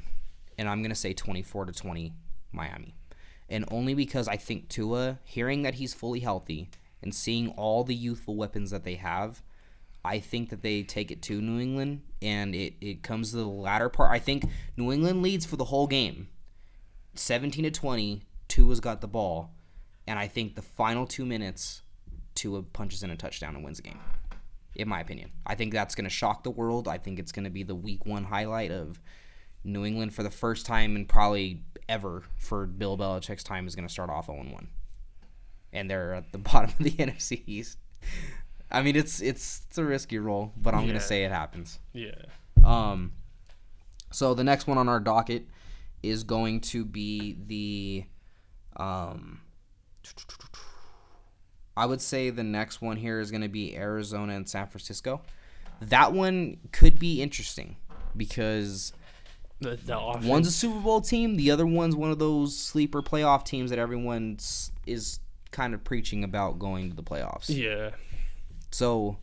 Speaker 1: and I'm going to say 24-20 Miami. And only because I think Tua, hearing that he's fully healthy and seeing all the youthful weapons that they have, I think that they take it to New England, and it comes to the latter part. I think New England leads for the whole game, 17-20. Tua's got the ball, and I think the final 2 minutes, Tua punches in a touchdown and wins the game. In my opinion, I think that's going to shock the world. I think it's going to be the week 1 highlight of New England for the first time and probably ever for Bill Belichick's time is going to start off 0-1, and they're at the bottom of the NFC East. I mean, it's a risky roll, but I'm going to say it happens.
Speaker 2: Yeah.
Speaker 1: So the next one on our docket is going to be the I would say the next one here is going to be Arizona and San Francisco. That one could be interesting because
Speaker 2: the
Speaker 1: one's a Super Bowl team, the other one's one of those sleeper playoff teams that everyone is kind of preaching about going to the playoffs.
Speaker 2: Yeah.
Speaker 1: So,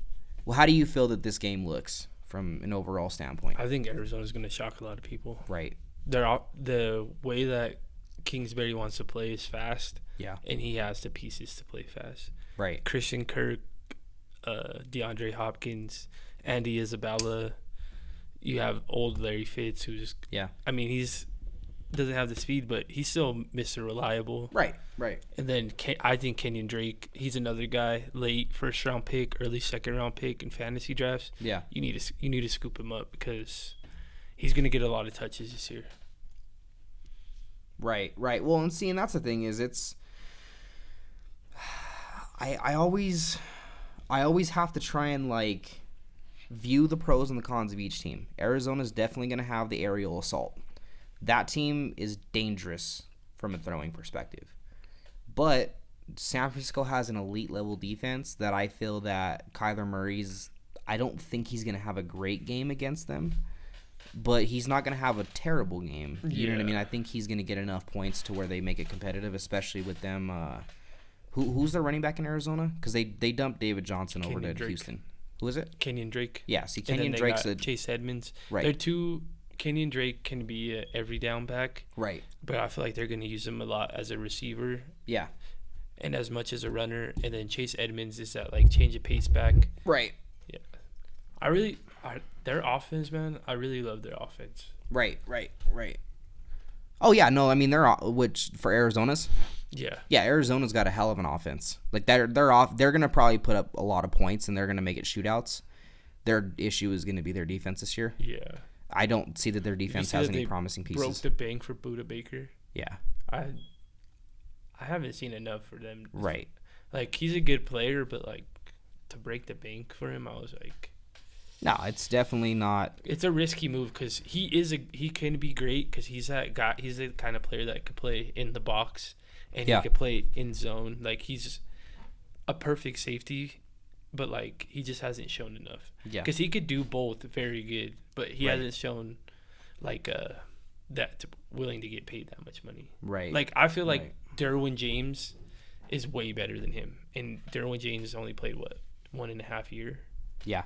Speaker 1: how do you feel that this game looks from an overall standpoint?
Speaker 2: I think Arizona's going to shock a lot of people.
Speaker 1: Right.
Speaker 2: The way that Kingsbury wants to play is fast.
Speaker 1: Yeah.
Speaker 2: And he has the pieces to play fast.
Speaker 1: Right.
Speaker 2: Christian Kirk, DeAndre Hopkins, Andy Isabella. You have old Larry Fitz, who's he's doesn't have the speed, but he's still Mr. Reliable.
Speaker 1: Right.
Speaker 2: And then I think Kenyon Drake, he's another guy, late first round pick, early second round pick in fantasy drafts.
Speaker 1: Yeah.
Speaker 2: You need to scoop him up because he's going to get a lot of touches this year.
Speaker 1: Right. Well, and that's the thing is I always have to try and view the pros and the cons of each team. Arizona's definitely going to have the aerial assault. That team is dangerous from a throwing perspective. But San Francisco has an elite level defense that I feel that Kyler Murray's. I don't think he's going to have a great game against them, but he's not going to have a terrible game. You know what I mean? I think he's going to get enough points to where they make it competitive, especially with them. Who's their running back in Arizona? Because they dumped David Johnson over to Houston. Who is it?
Speaker 2: Kenyon Drake.
Speaker 1: Yeah, see, Kenyon Drake's
Speaker 2: Chase Edmonds.
Speaker 1: Right.
Speaker 2: They're two. Kenyon Drake can be an every down back.
Speaker 1: Right.
Speaker 2: But I feel like they're going to use him a lot as a receiver.
Speaker 1: Yeah.
Speaker 2: And as much as a runner. And then Chase Edmonds is that, like, change of pace back.
Speaker 1: Right.
Speaker 2: Yeah. Their offense, man, I really love their offense.
Speaker 1: Right. Oh, yeah, no, I mean, for Arizona's?
Speaker 2: Yeah.
Speaker 1: Yeah, Arizona's got a hell of an offense. Like, they're going to probably put up a lot of points, and they're going to make it shootouts. Their issue is going to be their defense this year.
Speaker 2: Yeah.
Speaker 1: I don't see that their defense has any promising pieces.
Speaker 2: Broke the bank for Budda Baker.
Speaker 1: Yeah.
Speaker 2: I haven't seen enough for them.
Speaker 1: Right.
Speaker 2: Like, he's a good player, but, like, to break the bank for him, I was like...
Speaker 1: No, it's definitely not.
Speaker 2: It's a risky move because he can be great because he's that guy. He's the kind of player that could play in the box and he could play in zone. Like, he's a perfect safety, but, like, he just hasn't shown enough.
Speaker 1: Yeah.
Speaker 2: Because he could do both very good, but he hasn't shown, like, willing to get paid that much money.
Speaker 1: Right.
Speaker 2: Like, I feel like Derwin James is way better than him. And Derwin James only played, 1.5 years?
Speaker 1: Yeah.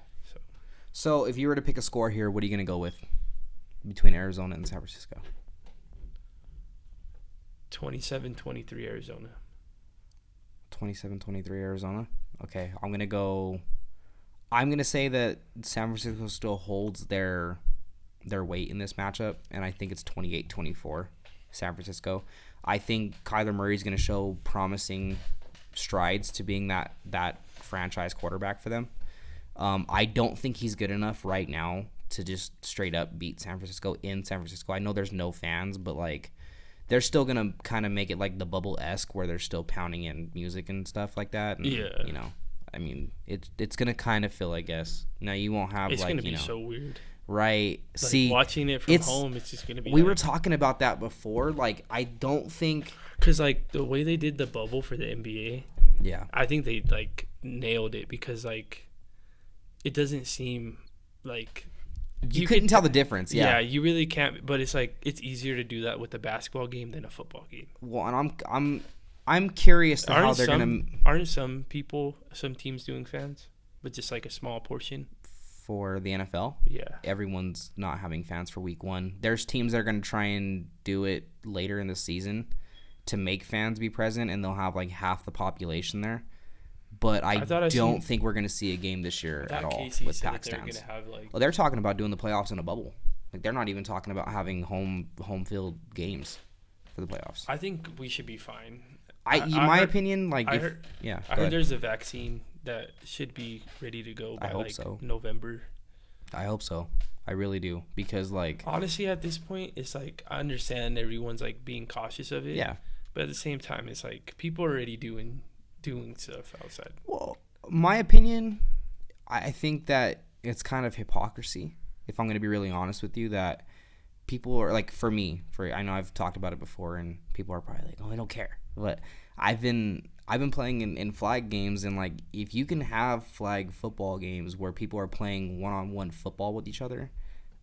Speaker 1: So if you were to pick a score here, what are you going to go with between Arizona and San Francisco?
Speaker 2: 27-23 Arizona.
Speaker 1: 27-23 Arizona? Okay, I'm going to say that San Francisco still holds their weight in this matchup, and I think it's 28-24 San Francisco. I think Kyler Murray is going to show promising strides to being that franchise quarterback for them. I don't think he's good enough right now to just straight up beat San Francisco in San Francisco. I know there's no fans, but, like, they're still going to kind of make it like the bubble-esque where they're still pounding in music and stuff like that. And,
Speaker 2: yeah.
Speaker 1: You know, I mean, it's going to kind of feel, I guess. Now, you won't have,
Speaker 2: it's
Speaker 1: like,
Speaker 2: going to be so weird.
Speaker 1: Right.
Speaker 2: Like,
Speaker 1: see,
Speaker 2: watching it from home, it's just going to be.
Speaker 1: We were talking about that before. Like, I don't think.
Speaker 2: Because, like, the way they did the bubble for the NBA.
Speaker 1: Yeah.
Speaker 2: I think they, like, nailed it because, like, it doesn't seem like
Speaker 1: you couldn't tell the difference. Yeah,
Speaker 2: you really can't. But it's like it's easier to do that with a basketball game than a football game.
Speaker 1: Well, and I'm curious to how they're gonna.
Speaker 2: Aren't some teams doing fans, but just like a small portion
Speaker 1: for the NFL?
Speaker 2: Yeah,
Speaker 1: everyone's not having fans for week 1. There's teams that are gonna try and do it later in the season to make fans be present, and they'll have like half the population there. But I don't think we're going to see a game this year at all with packed stands. Well, they're talking about doing the playoffs in a bubble. Like, they're not even talking about having home field games for the playoffs.
Speaker 2: I think we should be fine.
Speaker 1: In my opinion, like,
Speaker 2: I heard there's a vaccine that should be ready to go by November.
Speaker 1: I hope so. I really do, because, like,
Speaker 2: honestly, at this point, it's like I understand everyone's like being cautious of it.
Speaker 1: Yeah.
Speaker 2: But at the same time, it's like people are already doing stuff outside.
Speaker 1: Well, my opinion, I think that it's kind of hypocrisy, if I'm going to be really honest with you, that people are like, I know I've talked about it before, and people are probably like, oh, I don't care. But I've been playing in flag games, and, like, if you can have flag football games where people are playing one-on-one football with each other,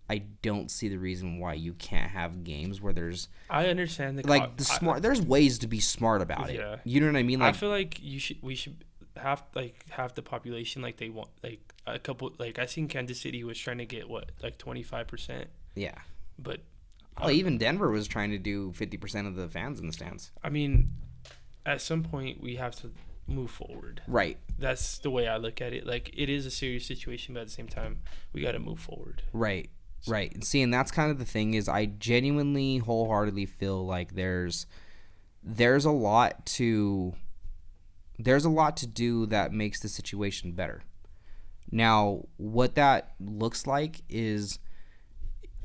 Speaker 1: I don't see the reason why you can't have games where there's.
Speaker 2: I understand
Speaker 1: there's ways to be smart about it.
Speaker 2: Yeah.
Speaker 1: You know what I mean? Like,
Speaker 2: I feel like we should have the population like they want, like a couple. Like, I seen Kansas City was trying to get 25%.
Speaker 1: Yeah.
Speaker 2: But
Speaker 1: even Denver was trying to do 50% of the fans in the stands.
Speaker 2: I mean, at some point we have to move forward.
Speaker 1: Right.
Speaker 2: That's the way I look at it. Like, it is a serious situation, but at the same time, we got to move forward.
Speaker 1: Right. Right. And see, and that's kind of the thing is I genuinely, wholeheartedly feel like there's a lot to do that makes the situation better. Now, what that looks like is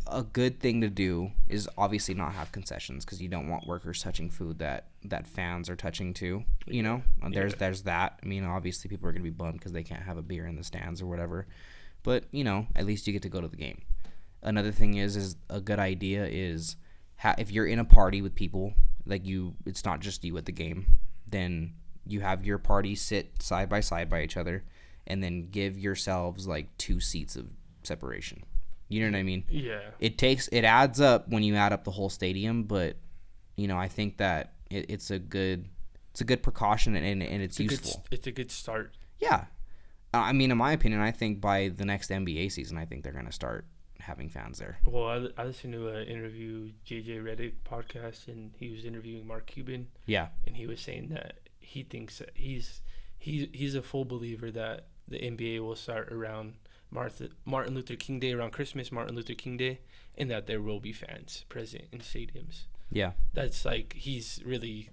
Speaker 1: a good thing to do is obviously not have concessions, because you don't want workers touching food that fans are touching too, you know? And there's that. I mean, obviously people are going to be bummed because they can't have a beer in the stands or whatever. But, you know, at least you get to go to the game. Another thing is a good idea is if you're in a party with people, like it's not just you at the game, then you have your parties sit side by side by each other, and then give yourselves like 2 seats of separation. You know what I mean?
Speaker 2: Yeah.
Speaker 1: It adds up when you add up the whole stadium, but I think that it's a good precaution, and it's useful.
Speaker 2: It's a good start.
Speaker 1: Yeah. I mean, in my opinion, I think by the next NBA season, I think they're going to start having fans there.
Speaker 2: Well, I listened to an interview, JJ Redick podcast, and he was interviewing Mark Cuban.
Speaker 1: Yeah.
Speaker 2: And he was saying that he thinks that he's a full believer that the NBA will start around Martin Luther King Day, around Christmas, Martin Luther King Day, and that there will be fans present in stadiums.
Speaker 1: Yeah.
Speaker 2: That's like, he really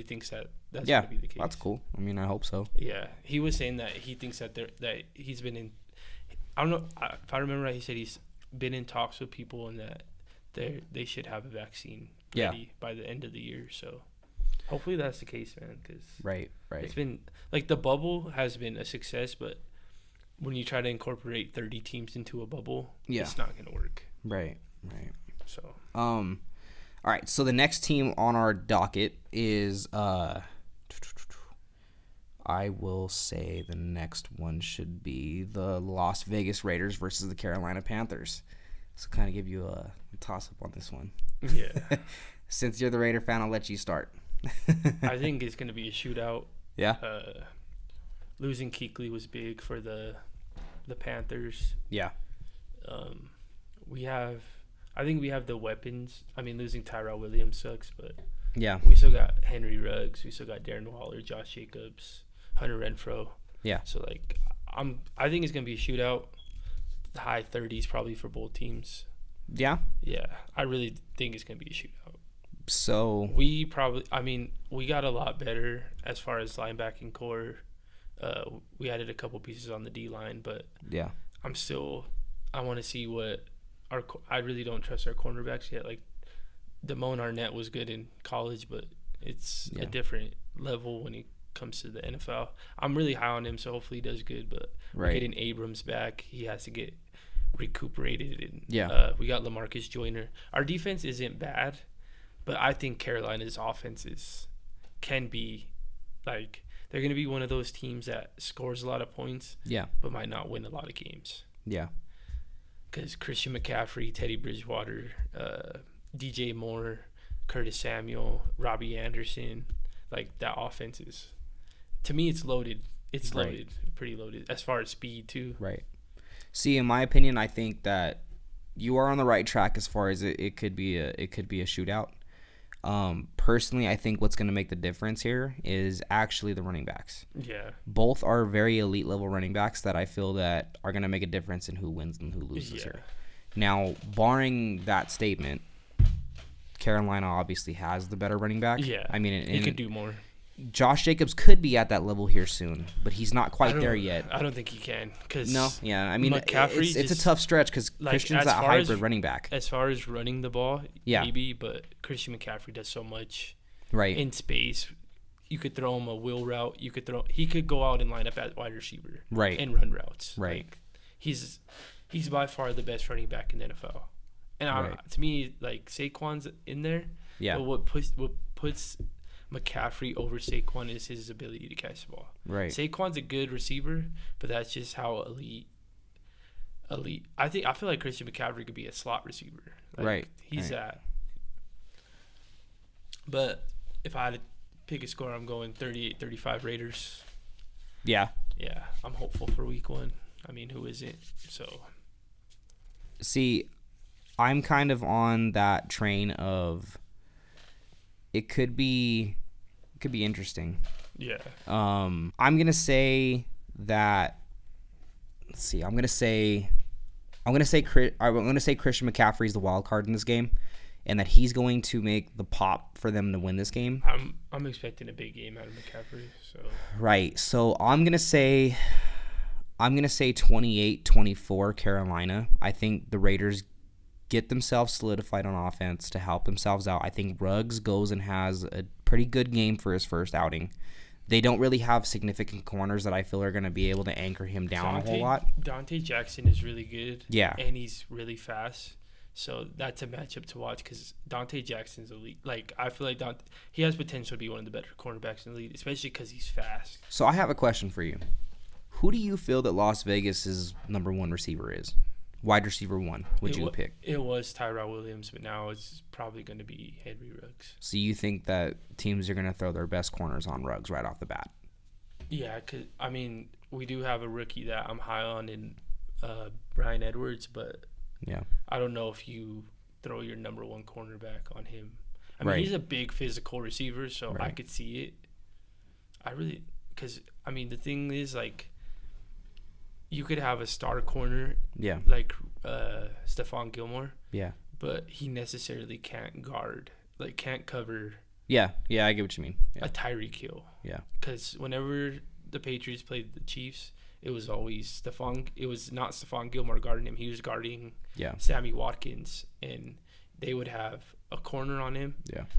Speaker 2: thinks that that's going to be the case.
Speaker 1: That's cool. I mean, I hope so.
Speaker 2: Yeah. He was saying that he thinks that he's been in, I don't know, if I remember right, he said he's been in talks with people and that they should have a vaccine ready by the end of the year. So hopefully that's the case, man, because
Speaker 1: right.
Speaker 2: It's been, like, the bubble has been a success, but when you try to incorporate 30 teams into a bubble, it's not going to work.
Speaker 1: Right.
Speaker 2: So
Speaker 1: all right, so the next team on our docket is I will say the next one should be the Las Vegas Raiders versus the Carolina Panthers. So kind of give you a toss-up on this one.
Speaker 2: Yeah.
Speaker 1: Since you're the Raider fan, I'll let you start.
Speaker 2: I think it's going to be a shootout.
Speaker 1: Yeah.
Speaker 2: Losing Kuechly was big for the Panthers.
Speaker 1: Yeah.
Speaker 2: I think we have the weapons. I mean, losing Tyrell Williams sucks, but
Speaker 1: yeah,
Speaker 2: we still got Henry Ruggs. We still got Darren Waller, Josh Jacobs, Hunter Renfrow.
Speaker 1: Yeah.
Speaker 2: So, like, I think it's going to be a shootout. The high 30s probably for both teams.
Speaker 1: Yeah?
Speaker 2: Yeah. I really think it's going to be a shootout.
Speaker 1: So
Speaker 2: we got a lot better as far as linebacking core. We added a couple pieces on the D-line, but
Speaker 1: yeah,
Speaker 2: I want to see what I really don't trust our cornerbacks yet. Like, Damone Arnett was good in college, but it's a different level when it comes to the NFL. I'm really high on him, so hopefully he does good, but we're getting Abrams back. He has to get recuperated. And, we got LaMarcus Joyner. Our defense isn't bad, but I think Carolina's offenses can be, like, they're going to be one of those teams that scores a lot of points, but might not win a lot of games. Yeah. Because Christian McCaffrey, Teddy Bridgewater, DJ Moore, Curtis Samuel, Robbie Anderson, like, that offense is, to me, it's loaded. It's loaded, pretty loaded, as far as speed, too.
Speaker 1: Right. See, in my opinion, I think that you are on the right track as far as it could be a shootout. Personally, I think what's going to make the difference here is actually the running backs.
Speaker 2: Yeah.
Speaker 1: Both are very elite level running backs that I feel that are going to make a difference in who wins and who loses here. Now, barring that statement, Carolina obviously has the better running back.
Speaker 2: Yeah.
Speaker 1: I mean,
Speaker 2: he could do more.
Speaker 1: Josh Jacobs could be at that level here soon, but he's not quite there yet.
Speaker 2: I don't think he can.
Speaker 1: I mean, McCaffrey it's a tough stretch because Christian's a hybrid running back.
Speaker 2: As far as running the ball, maybe, but Christian McCaffrey does so much in space. You could throw him a wheel route. He could go out and line up at wide receiver and run routes.
Speaker 1: Right.
Speaker 2: Like, he's by far the best running back in the NFL. And to me, like, Saquon's in there.
Speaker 1: Yeah.
Speaker 2: But what puts McCaffrey over Saquon is his ability to catch the ball.
Speaker 1: Right.
Speaker 2: Saquon's a good receiver, but that's just how elite. I feel like Christian McCaffrey could be a slot receiver. Like, he's that. But if I had to pick a score, I'm going 38-35 Raiders.
Speaker 1: Yeah.
Speaker 2: Yeah, I'm hopeful for week 1. I mean, who isn't? So.
Speaker 1: See, I'm kind of on that train of it could be interesting.
Speaker 2: Yeah.
Speaker 1: I'm gonna say that. Let's see. I'm gonna say Christian McCaffrey's the wild card in this game, and that he's going to make the pop for them to win this game.
Speaker 2: I'm expecting a big game out of McCaffrey. So.
Speaker 1: Right. So I'm gonna say 28-24 Carolina. I think the Raiders get themselves solidified on offense to help themselves out. I think Ruggs goes and has a pretty good game for his first outing. They don't really have significant corners that I feel are going to be able to anchor him down a whole lot.
Speaker 2: Dante Jackson is really good.
Speaker 1: Yeah.
Speaker 2: And he's really fast. So that's a matchup to watch because Dante Jackson's elite. Like, I feel like he has potential to be one of the better cornerbacks in the league, especially because he's fast.
Speaker 1: So I have a question for you. Who do you feel that Las Vegas's number one receiver is? Wide receiver one. Would you pick?
Speaker 2: It was Tyrell Williams, but now it's probably going to be Henry Ruggs.
Speaker 1: So you think that teams are going to throw their best corners on Ruggs right off the bat?
Speaker 2: Yeah, because, I mean, we do have a rookie that I'm high on in Bryan Edwards, but
Speaker 1: yeah,
Speaker 2: I don't know if you throw your number one cornerback on him. I mean, he's a big physical receiver, so I could see it. Because, I mean, the thing is, like, you could have a star corner, like Stephon Gilmore, but he necessarily can't cover.
Speaker 1: Yeah, I get what you mean.
Speaker 2: A Tyreek Hill.
Speaker 1: Yeah,
Speaker 2: because whenever the Patriots played the Chiefs, it was always It was not Stephon Gilmore guarding him; he was guarding Sammy Watkins, and they would have a corner on him,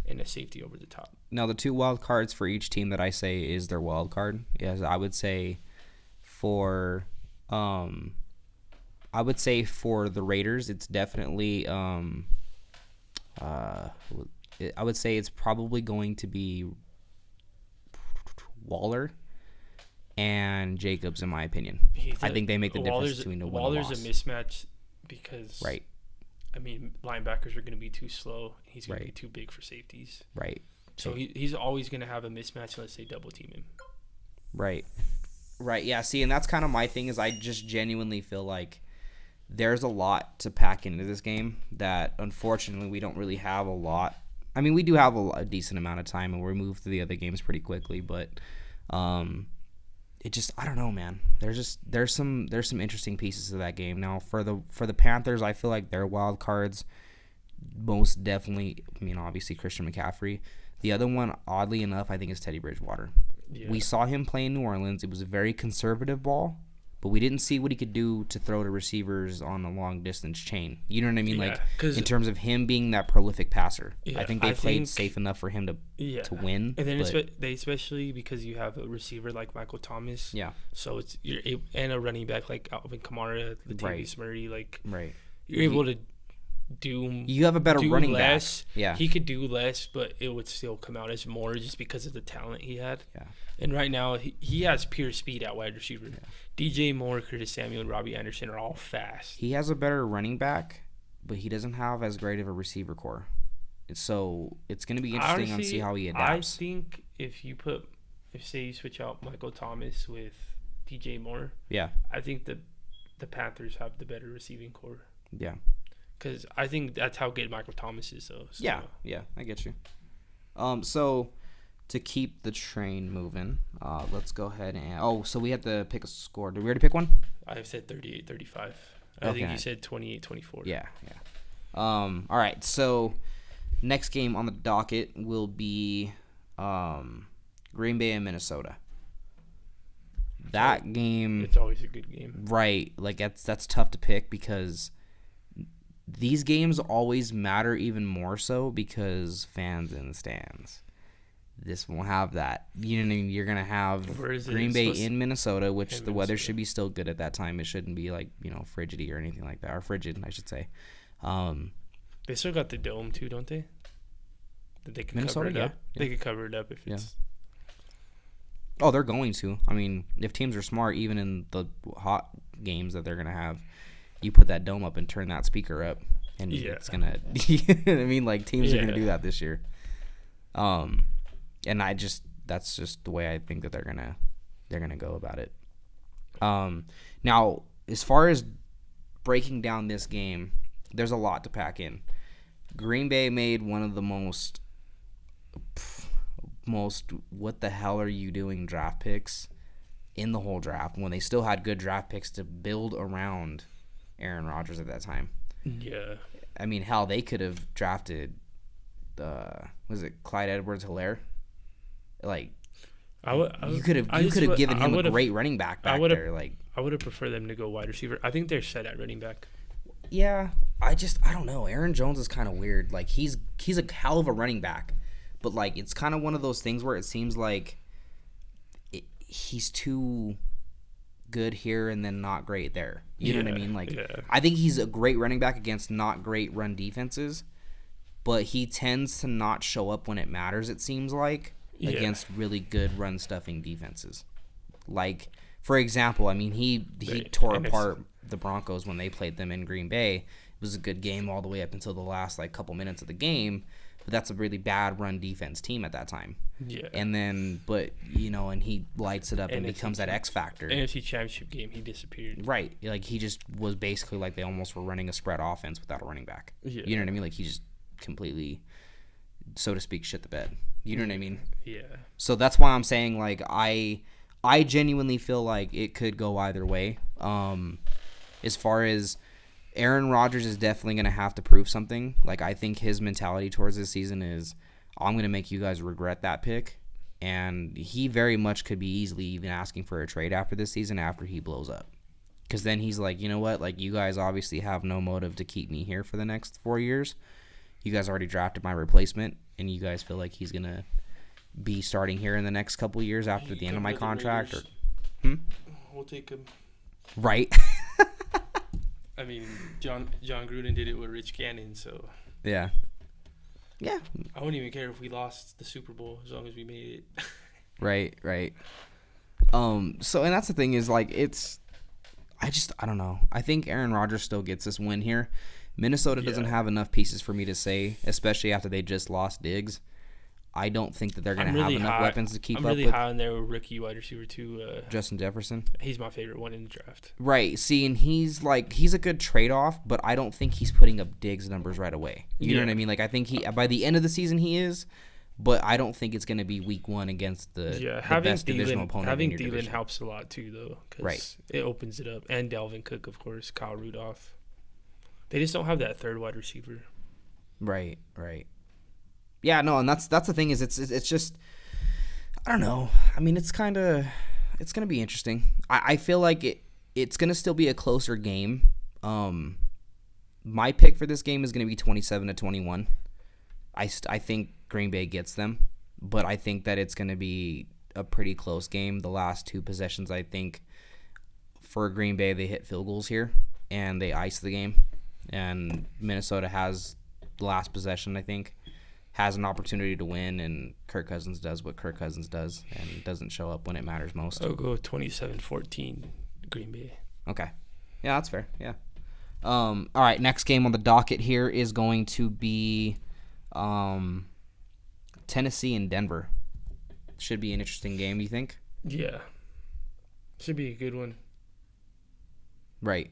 Speaker 2: and a safety over the top.
Speaker 1: Now, the two wild cards for each team that I say is their wild card. Yes, I would say for the Raiders, it's definitely I would say it's probably going to be Waller and Jacobs, in my opinion. I think they make the difference between the win and loss.
Speaker 2: Waller's a mismatch because, I mean, linebackers are going to be too slow. He's going to be too big for safeties.
Speaker 1: Right.
Speaker 2: So he's always going to have a mismatch unless they double team him.
Speaker 1: Right. Yeah, see, and that's kind of my thing is I just genuinely feel like there's a lot to pack into this game that, unfortunately, we don't really have a lot. I mean, we do have a decent amount of time, and we move through the other games pretty quickly, but it just, I don't know, man. There's some interesting pieces to that game. Now, for the Panthers, I feel like their wild cards most definitely, I mean, obviously Christian McCaffrey. The other one, oddly enough, I think is Teddy Bridgewater. Yeah. We saw him play in New Orleans. It was a very conservative ball, but we didn't see what he could do to throw to receivers on a long-distance chain. You know what I mean? Like, in terms of him being that prolific passer. Yeah, I think they played safe enough for him to win.
Speaker 2: And then especially because you have a receiver like Michael Thomas. Yeah. So and a running back like Alvin Kamara, Latavius Murray. Like, you're able to
Speaker 1: you have a better running back. Yeah.
Speaker 2: He could do less, but it would still come out as more just because of the talent he had. Yeah. And right now, he has pure speed at wide receiver. Yeah. DJ Moore, Curtis Samuel, and Robbie Anderson are all fast.
Speaker 1: He has a better running back, but he doesn't have as great of a receiver core. So it's going to be interesting to see how he adapts.
Speaker 2: I think if say you switch out Michael Thomas with DJ Moore, I think the Panthers have the better receiving core.
Speaker 1: Yeah.
Speaker 2: Because I think that's how good Michael Thomas is, though. So.
Speaker 1: Yeah, I get you. So to keep the train moving, let's go ahead and... so we have to pick a score. Did we already pick one?
Speaker 2: I said 38-35. I think you said 28-24.
Speaker 1: Yeah. All right, so next game on the docket will be Green Bay and Minnesota. That game...
Speaker 2: It's always a good game.
Speaker 1: Right. Like, that's tough to pick because... These games always matter even more so because fans in the stands. This won't have that. You know what I mean? You're going to have Green Bay in Minnesota, which the weather should be still good at that time. It shouldn't be like, frigid or anything like that. Or frigid, I should say.
Speaker 2: They still got the dome too, don't they? That they can
Speaker 1: Minnesota,
Speaker 2: cover it up. Yeah. They could cover it up if it's...
Speaker 1: Oh, they're going to. I mean, if teams are smart, even in the hot games that they're going to have, you put that dome up and turn that speaker up, and it's gonna. You know what I mean? Like teams are gonna do that this year. And that's just the way I think that they're gonna go about it. Now, as far as breaking down this game, there's a lot to pack in. Green Bay made one of the most what the hell are you doing draft picks in the whole draft when they still had good draft picks to build around Aaron Rodgers at that time.
Speaker 2: Yeah.
Speaker 1: I mean, hell, they could have drafted, Clyde Edwards-Helaire? Like, you could have given him a great running back there. Like,
Speaker 2: I would have preferred them to go wide receiver. I think they're set at running back.
Speaker 1: Yeah, I don't know. Aaron Jones is kind of weird. Like, he's a hell of a running back, but like, it's kind of one of those things where it seems like he's too good here and then not great there. You know what I mean? Like, I think he's a great running back against not great run defenses, but he tends to not show up when it matters, it seems like, against really good run stuffing defenses. Like, for example, I mean, he tore apart the Broncos when they played them in Green Bay. It was a good game all the way up until the last couple minutes of the game, but that's a really bad run defense team at that time. Yeah. And then, but and he lights it up and becomes that X factor.
Speaker 2: NFC Championship game, he disappeared.
Speaker 1: Right, like he just was basically like they almost were running a spread offense without a running back. Yeah. You know what I mean? Like he just completely, so to speak, shit the bed. You know what I mean?
Speaker 2: Yeah.
Speaker 1: So that's why I'm saying like I genuinely feel like it could go either way. As far as Aaron Rodgers is definitely going to have to prove something. Like, I think his mentality towards this season is, I'm going to make you guys regret that pick. And he very much could be easily even asking for a trade after this season after he blows up. Because then he's like, you know what? Like, you guys obviously have no motive to keep me here for the next 4 years. You guys already drafted my replacement, and you guys feel like he's going to be starting here in the next couple of years after the end of my contract.
Speaker 2: We'll take him.
Speaker 1: Right.
Speaker 2: I mean, John Gruden did it with Rich Gannon, so.
Speaker 1: Yeah.
Speaker 2: I wouldn't even care if we lost the Super Bowl as long as we made it.
Speaker 1: Right. So, and that's the thing is, like, I don't know. I think Aaron Rodgers still gets this win here. Minnesota doesn't have enough pieces for me to say, especially after they just lost Diggs. I don't think that they're going to have enough weapons to keep up with.
Speaker 2: I'm really high on their rookie wide receiver, too.
Speaker 1: Justin Jefferson?
Speaker 2: He's my favorite one in the draft.
Speaker 1: Right. See, and he's a good trade-off, but I don't think he's putting up Diggs numbers right away. You know what I mean? Like, I think by the end of the season he is, but I don't think it's going to be week one against the best divisional opponent.
Speaker 2: Having Thielen helps a lot, too, though. Because it opens it up. And Dalvin Cook, of course, Kyle Rudolph. They just don't have that third wide receiver.
Speaker 1: Right. Yeah, no, and that's the thing is it's just, I don't know. I mean, it's going to be interesting. I feel like it's going to still be a closer game. My pick for this game is going to be 27-21. I think Green Bay gets them, but I think that it's going to be a pretty close game. The last two possessions, I think, for Green Bay, they hit field goals here, and they ice the game. And Minnesota has the last possession, I think, has an opportunity to win, and Kirk Cousins does what Kirk Cousins does and doesn't show up when it matters most.
Speaker 2: I'll go 27-14 Green Bay.
Speaker 1: Okay. Yeah, that's fair. Yeah. All right, next game on the docket here is going to be Tennessee and Denver. Should be an interesting game, you think?
Speaker 2: Yeah. Should be a good one.
Speaker 1: Right.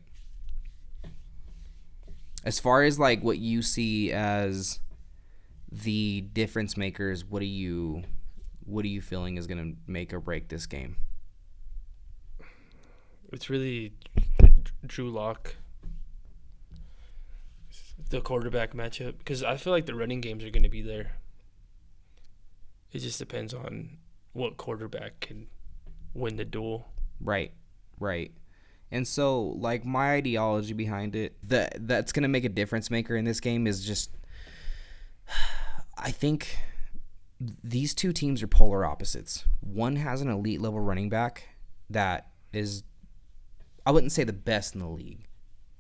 Speaker 1: As far as like what you see as the difference makers, what are you feeling is going to make or break this game?
Speaker 2: It's really Drew Lock, the quarterback matchup, because I feel like the running games are going to be there. It just depends on what quarterback can win the duel.
Speaker 1: Right. And so, like, my ideology behind it, that's going to make a difference maker in this game is just, I think these two teams are polar opposites. One has an elite level running back that is, I wouldn't say the best in the league,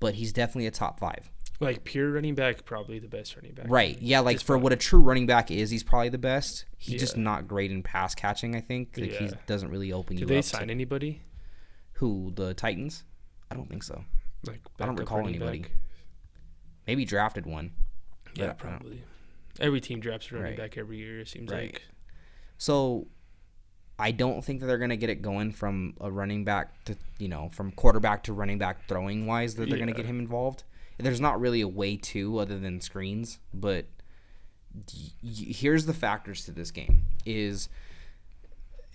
Speaker 1: but he's definitely a top 5.
Speaker 2: Like, pure running back, probably the best running back.
Speaker 1: Right. Yeah, like, for what a true running back is, he's probably the best. He's just not great in pass catching, I think. Like, he doesn't really open you up.
Speaker 2: Did they sign anybody?
Speaker 1: Who, the Titans? I don't think so.
Speaker 2: Like,
Speaker 1: I don't recall anybody.
Speaker 2: Back?
Speaker 1: Maybe drafted one.
Speaker 2: Yeah, probably. Every team drafts a running back every year, it seems like.
Speaker 1: So, I don't think that they're going to get it going from a running back to, from quarterback to running back throwing wise that they're going to get him involved. There's not really a way to other than screens, but here's the factors to this game is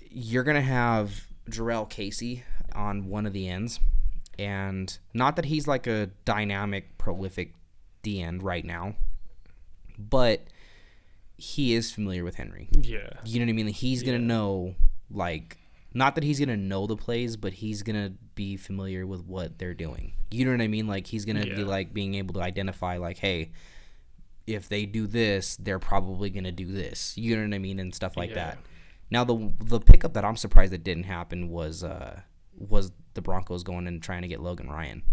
Speaker 1: you're going to have Jarrell Casey on one of the ends, and not that he's like a dynamic, prolific D end right now, but he is familiar with Henry.
Speaker 2: Yeah.
Speaker 1: You know what I mean? He's going to know, like, not that he's going to know the plays, but he's going to be familiar with what they're doing. You know what I mean? Like, he's going to be, like, being able to identify, like, hey, if they do this, they're probably going to do this. You know what I mean? And stuff like that. Now, the pickup that I'm surprised that didn't happen was was the Broncos going and trying to get Logan Ryan.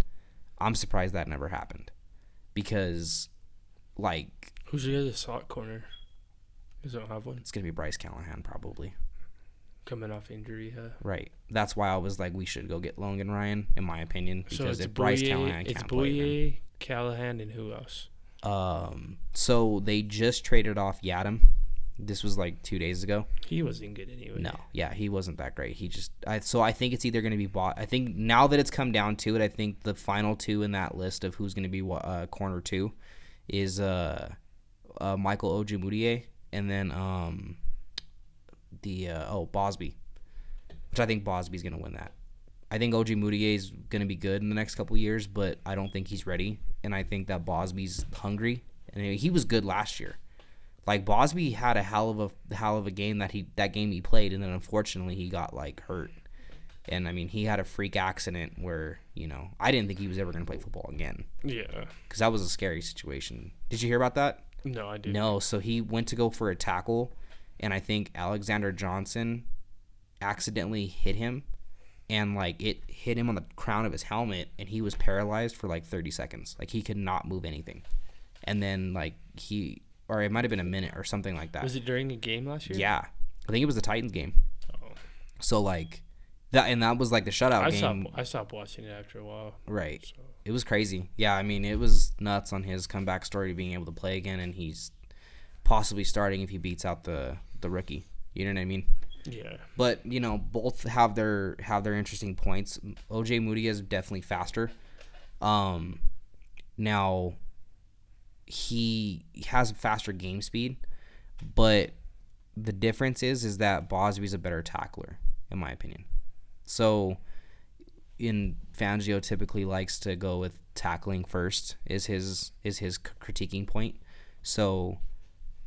Speaker 1: I'm surprised that never happened because, like...
Speaker 2: Who's the other slot corner? You don't have one?
Speaker 1: It's going to be Bryce Callahan probably.
Speaker 2: Coming off injury, huh?
Speaker 1: Right. That's why I was like, we should go get Logan Ryan, in my opinion, because if Bryce Callahan can't play...
Speaker 2: It's Bouye, Callahan, and who else?
Speaker 1: So they just traded off Yadam. This was like 2 days ago.
Speaker 2: He wasn't good anyway.
Speaker 1: No, yeah, he wasn't that great. So I think it's either going to be bought. I think now that it's come down to it, I think the final two in that list of who's going to be corner two is Michael Ojemudia and then Bosby, which I think Bosby's going to win that. I think Ojemudia is going to be good in the next couple of years, but I don't think he's ready, and I think that Bosby's hungry, and he was good last year. Like, Bosby had a hell of a game that game he played, and then unfortunately he got like hurt. And I mean, he had a freak accident where, I didn't think he was ever going to play football again.
Speaker 2: Yeah.
Speaker 1: Cuz that was a scary situation. Did you hear about that?
Speaker 2: No, I didn't.
Speaker 1: No, so he went to go for a tackle, and I think Alexander Johnson accidentally hit him, and like it hit him on the crown of his helmet, and he was paralyzed for like 30 seconds. Like, he could not move anything. And then like or it might have been a minute or something like that.
Speaker 2: Was it during a game last year?
Speaker 1: Yeah. I think it was the Titans game.
Speaker 2: Oh.
Speaker 1: So, like, that was, like, the shutout game.
Speaker 2: I stopped watching it after a while.
Speaker 1: Right. So. It was crazy. Yeah, I mean, it was nuts on his comeback story, being able to play again, and he's possibly starting if he beats out the rookie. You know what I mean?
Speaker 2: Yeah.
Speaker 1: But, both have their interesting points. Ojemudia is definitely faster. Now... He has faster game speed, but the difference is that Bosby's a better tackler, in my opinion. So, Fangio typically likes to go with tackling first is his critiquing point. So,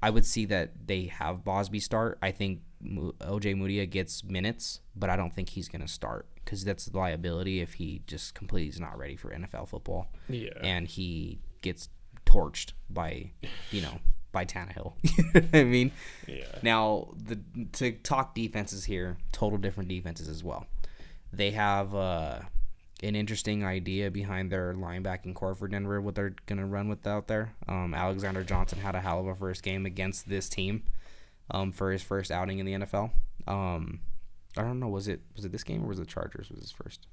Speaker 1: I would see that they have Bosby start. I think Ojemudia gets minutes, but I don't think he's going to start because that's the liability if he just completely is not ready for NFL football.
Speaker 2: Yeah,
Speaker 1: and he gets torched by Tannehill. You know what I mean?
Speaker 2: Yeah.
Speaker 1: Now, to talk defenses here, total different defenses as well. They have an interesting idea behind their linebacking core for Denver, what they're going to run with out there. Alexander Johnson had a hell of a first game against this team for his first outing in the NFL. I don't know, was it this game or was it Chargers was his first?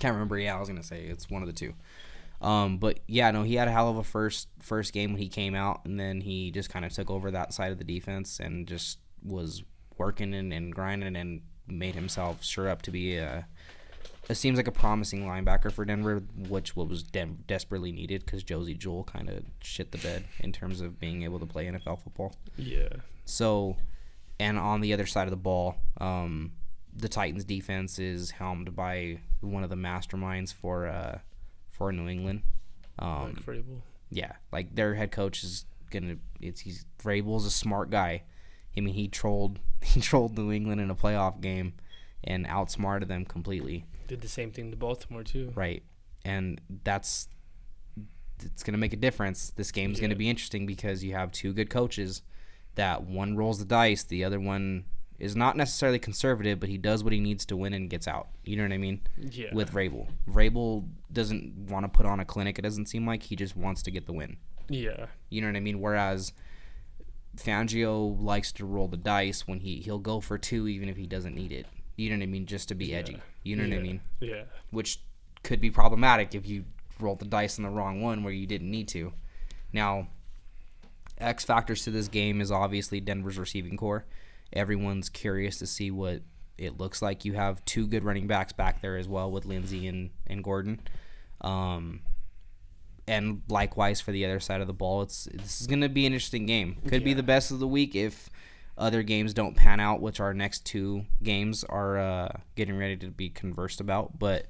Speaker 1: Can't remember. Yeah, I was going to say it's one of the two. But yeah, no, he had a hell of a first game when he came out, and then he just kind of took over that side of the defense and just was working and grinding and made himself sure up to be it seems like a promising linebacker for Denver, which was desperately needed because Josiah Jo kind of shit the bed in terms of being able to play NFL football.
Speaker 2: Yeah.
Speaker 1: So, and on the other side of the ball, the Titans defense is helmed by one of the masterminds for New England.
Speaker 2: Like Vrabel.
Speaker 1: Yeah, like their head coach is Vrabel's a smart guy. I mean, he trolled New England in a playoff game and outsmarted them completely.
Speaker 2: Did the same thing to Baltimore too.
Speaker 1: Right. And it's going to make a difference. This game's going to be interesting because you have two good coaches that one rolls the dice, the other one is not necessarily conservative, but he does what he needs to win and gets out. You know what I mean?
Speaker 2: Yeah.
Speaker 1: With Vrabel. Vrabel doesn't want to put on a clinic, it doesn't seem like. He just wants to get the win.
Speaker 2: Yeah.
Speaker 1: You know what I mean? Whereas Fangio likes to roll the dice when he'll go for two even if he doesn't need it. You know what I mean? Just to be edgy. You know what I mean?
Speaker 2: Yeah.
Speaker 1: Which could be problematic if you roll the dice on the wrong one where you didn't need to. Now, X factors to this game is obviously Denver's receiving core. Everyone's curious to see what it looks like. You have two good running backs back there as well with Lindsey and Gordon. And likewise for the other side of the ball, this is going to be an interesting game. Could be the best of the week if other games don't pan out, which our next two games are getting ready to be conversed about. But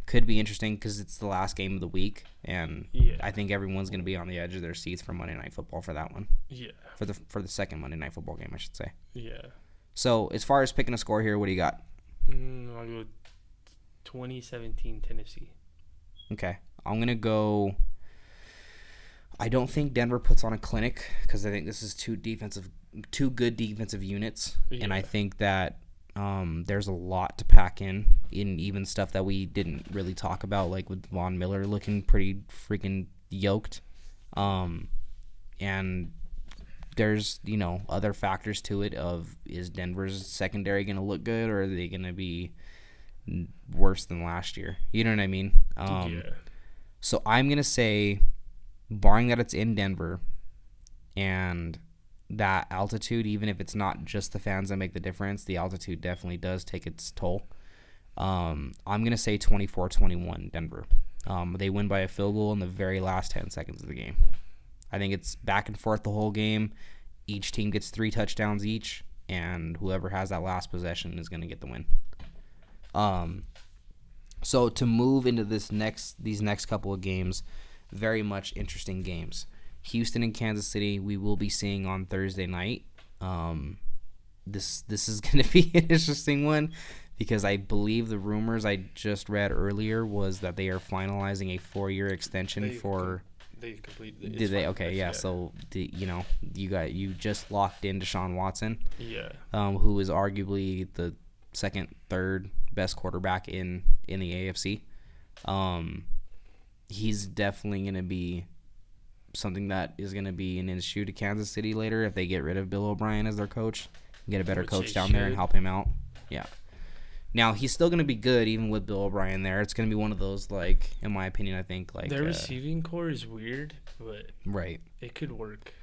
Speaker 1: could be interesting because it's the last game of the week, and I think everyone's going to be on the edge of their seats for Monday Night Football for that one.
Speaker 2: Yeah.
Speaker 1: For the second Monday Night Football game, I should say.
Speaker 2: Yeah.
Speaker 1: So as far as picking a score here, what do you got?
Speaker 2: I'll go 2017 Tennessee.
Speaker 1: Okay. I'm going to go... I don't think Denver puts on a clinic because I think this is two good defensive units, and I think that There's a lot to pack in even stuff that we didn't really talk about, like with Von Miller looking pretty freaking yoked. And there's, other factors to it of, is Denver's secondary going to look good, or are they going to be worse than last year? You know what I mean? So I'm going to say, barring that it's in Denver and that altitude, even if it's not just the fans that make the difference, the altitude definitely does take its toll. I'm going to say 24-21 Denver. They win by a field goal in the very last 10 seconds of the game. I think it's back and forth the whole game. Each team gets 3 touchdowns each, and whoever has that last possession is going to get the win. So to move into these next couple of games, very much interesting games. Houston and Kansas City, we will be seeing on Thursday night. This is going to be an interesting one, because I believe the rumors I just read earlier was that they are finalizing a 4-year extension for.
Speaker 2: They completed.
Speaker 1: Did they? Okay, yeah. So you just locked in Deshaun Watson.
Speaker 2: Yeah.
Speaker 1: Who is arguably the second, third best quarterback in the AFC. He's definitely going to be something that is going to be an issue to Kansas City later if they get rid of Bill O'Brien as their coach, get a better coach down there and help him out. Yeah. Now, he's still going to be good even with Bill O'Brien there. It's going to be one of those, like, in my opinion, I think, like...
Speaker 2: Their receiving core is weird, but
Speaker 1: right.
Speaker 2: It could work.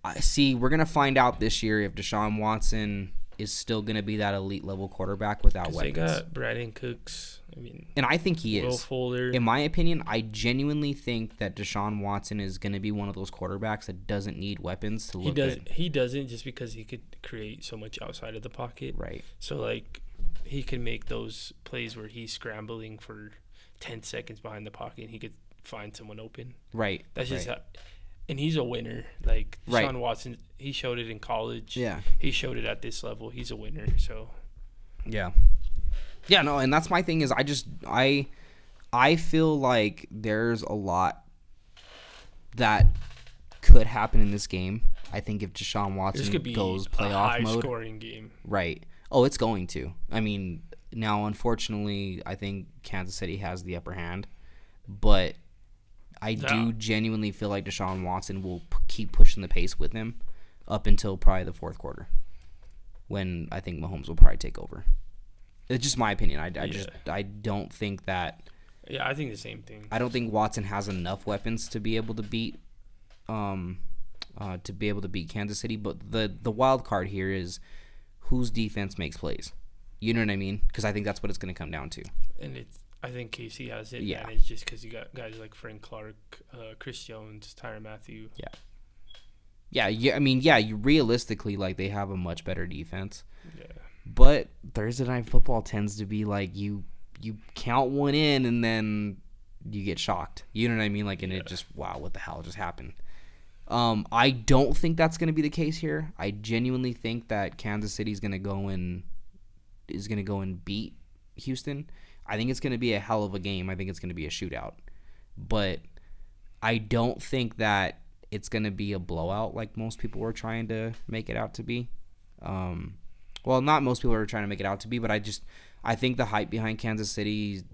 Speaker 1: I see. We're going to find out this year if Deshaun Watson is still going to be that elite-level quarterback without weapons.
Speaker 2: They got Brandon Cooks.
Speaker 1: And I think he
Speaker 2: Will
Speaker 1: is.
Speaker 2: Fuller.
Speaker 1: In my opinion, I genuinely think that Deshaun Watson is going to be one of those quarterbacks that doesn't need weapons to look good.
Speaker 2: He doesn't, just because he could create so much outside of the pocket.
Speaker 1: Right.
Speaker 2: So, like... He can make those plays where he's scrambling for 10 seconds behind the pocket and he could find someone open.
Speaker 1: Right.
Speaker 2: That's just and he's a winner. Like Deshaun Watson, he showed it in college.
Speaker 1: Yeah.
Speaker 2: He showed it at this level. He's a winner. So.
Speaker 1: Yeah. Yeah, no, and that's my thing is I feel like there's a lot that could happen in this game. I think if Deshaun Watson goes playoff mode.
Speaker 2: High-scoring game.
Speaker 1: Right. Oh, it's going to. I mean, now, unfortunately, I think Kansas City has the upper hand. But I do genuinely feel like Deshaun Watson will keep pushing the pace with him up until probably the fourth quarter, when I think Mahomes will probably take over. It's just my opinion. I don't think that...
Speaker 2: Yeah, I think the same thing.
Speaker 1: I don't think Watson has enough weapons to be able to beat Kansas City. But the wild card here is... whose defense makes plays. You know what I mean? Because I think that's what it's going to come down to.
Speaker 2: And I think KC has it.
Speaker 1: Yeah.
Speaker 2: And it's just because you got guys like Frank Clark, Chris Jones, Tyrann Mathieu.
Speaker 1: Yeah. Yeah. I mean, yeah. Realistically, like, they have a much better defense.
Speaker 2: Yeah.
Speaker 1: But Thursday Night Football tends to be like you count one in and then you get shocked. You know what I mean? Like, and it just, wow, what the hell just happened? I don't think that's going to be the case here. I genuinely think that Kansas City is going to go and beat Houston. I think it's going to be a hell of a game. I think it's going to be a shootout. But I don't think that it's going to be a blowout like most people were trying to make it out to be. Well, not most people are trying to make it out to be, but I think the hype behind Kansas City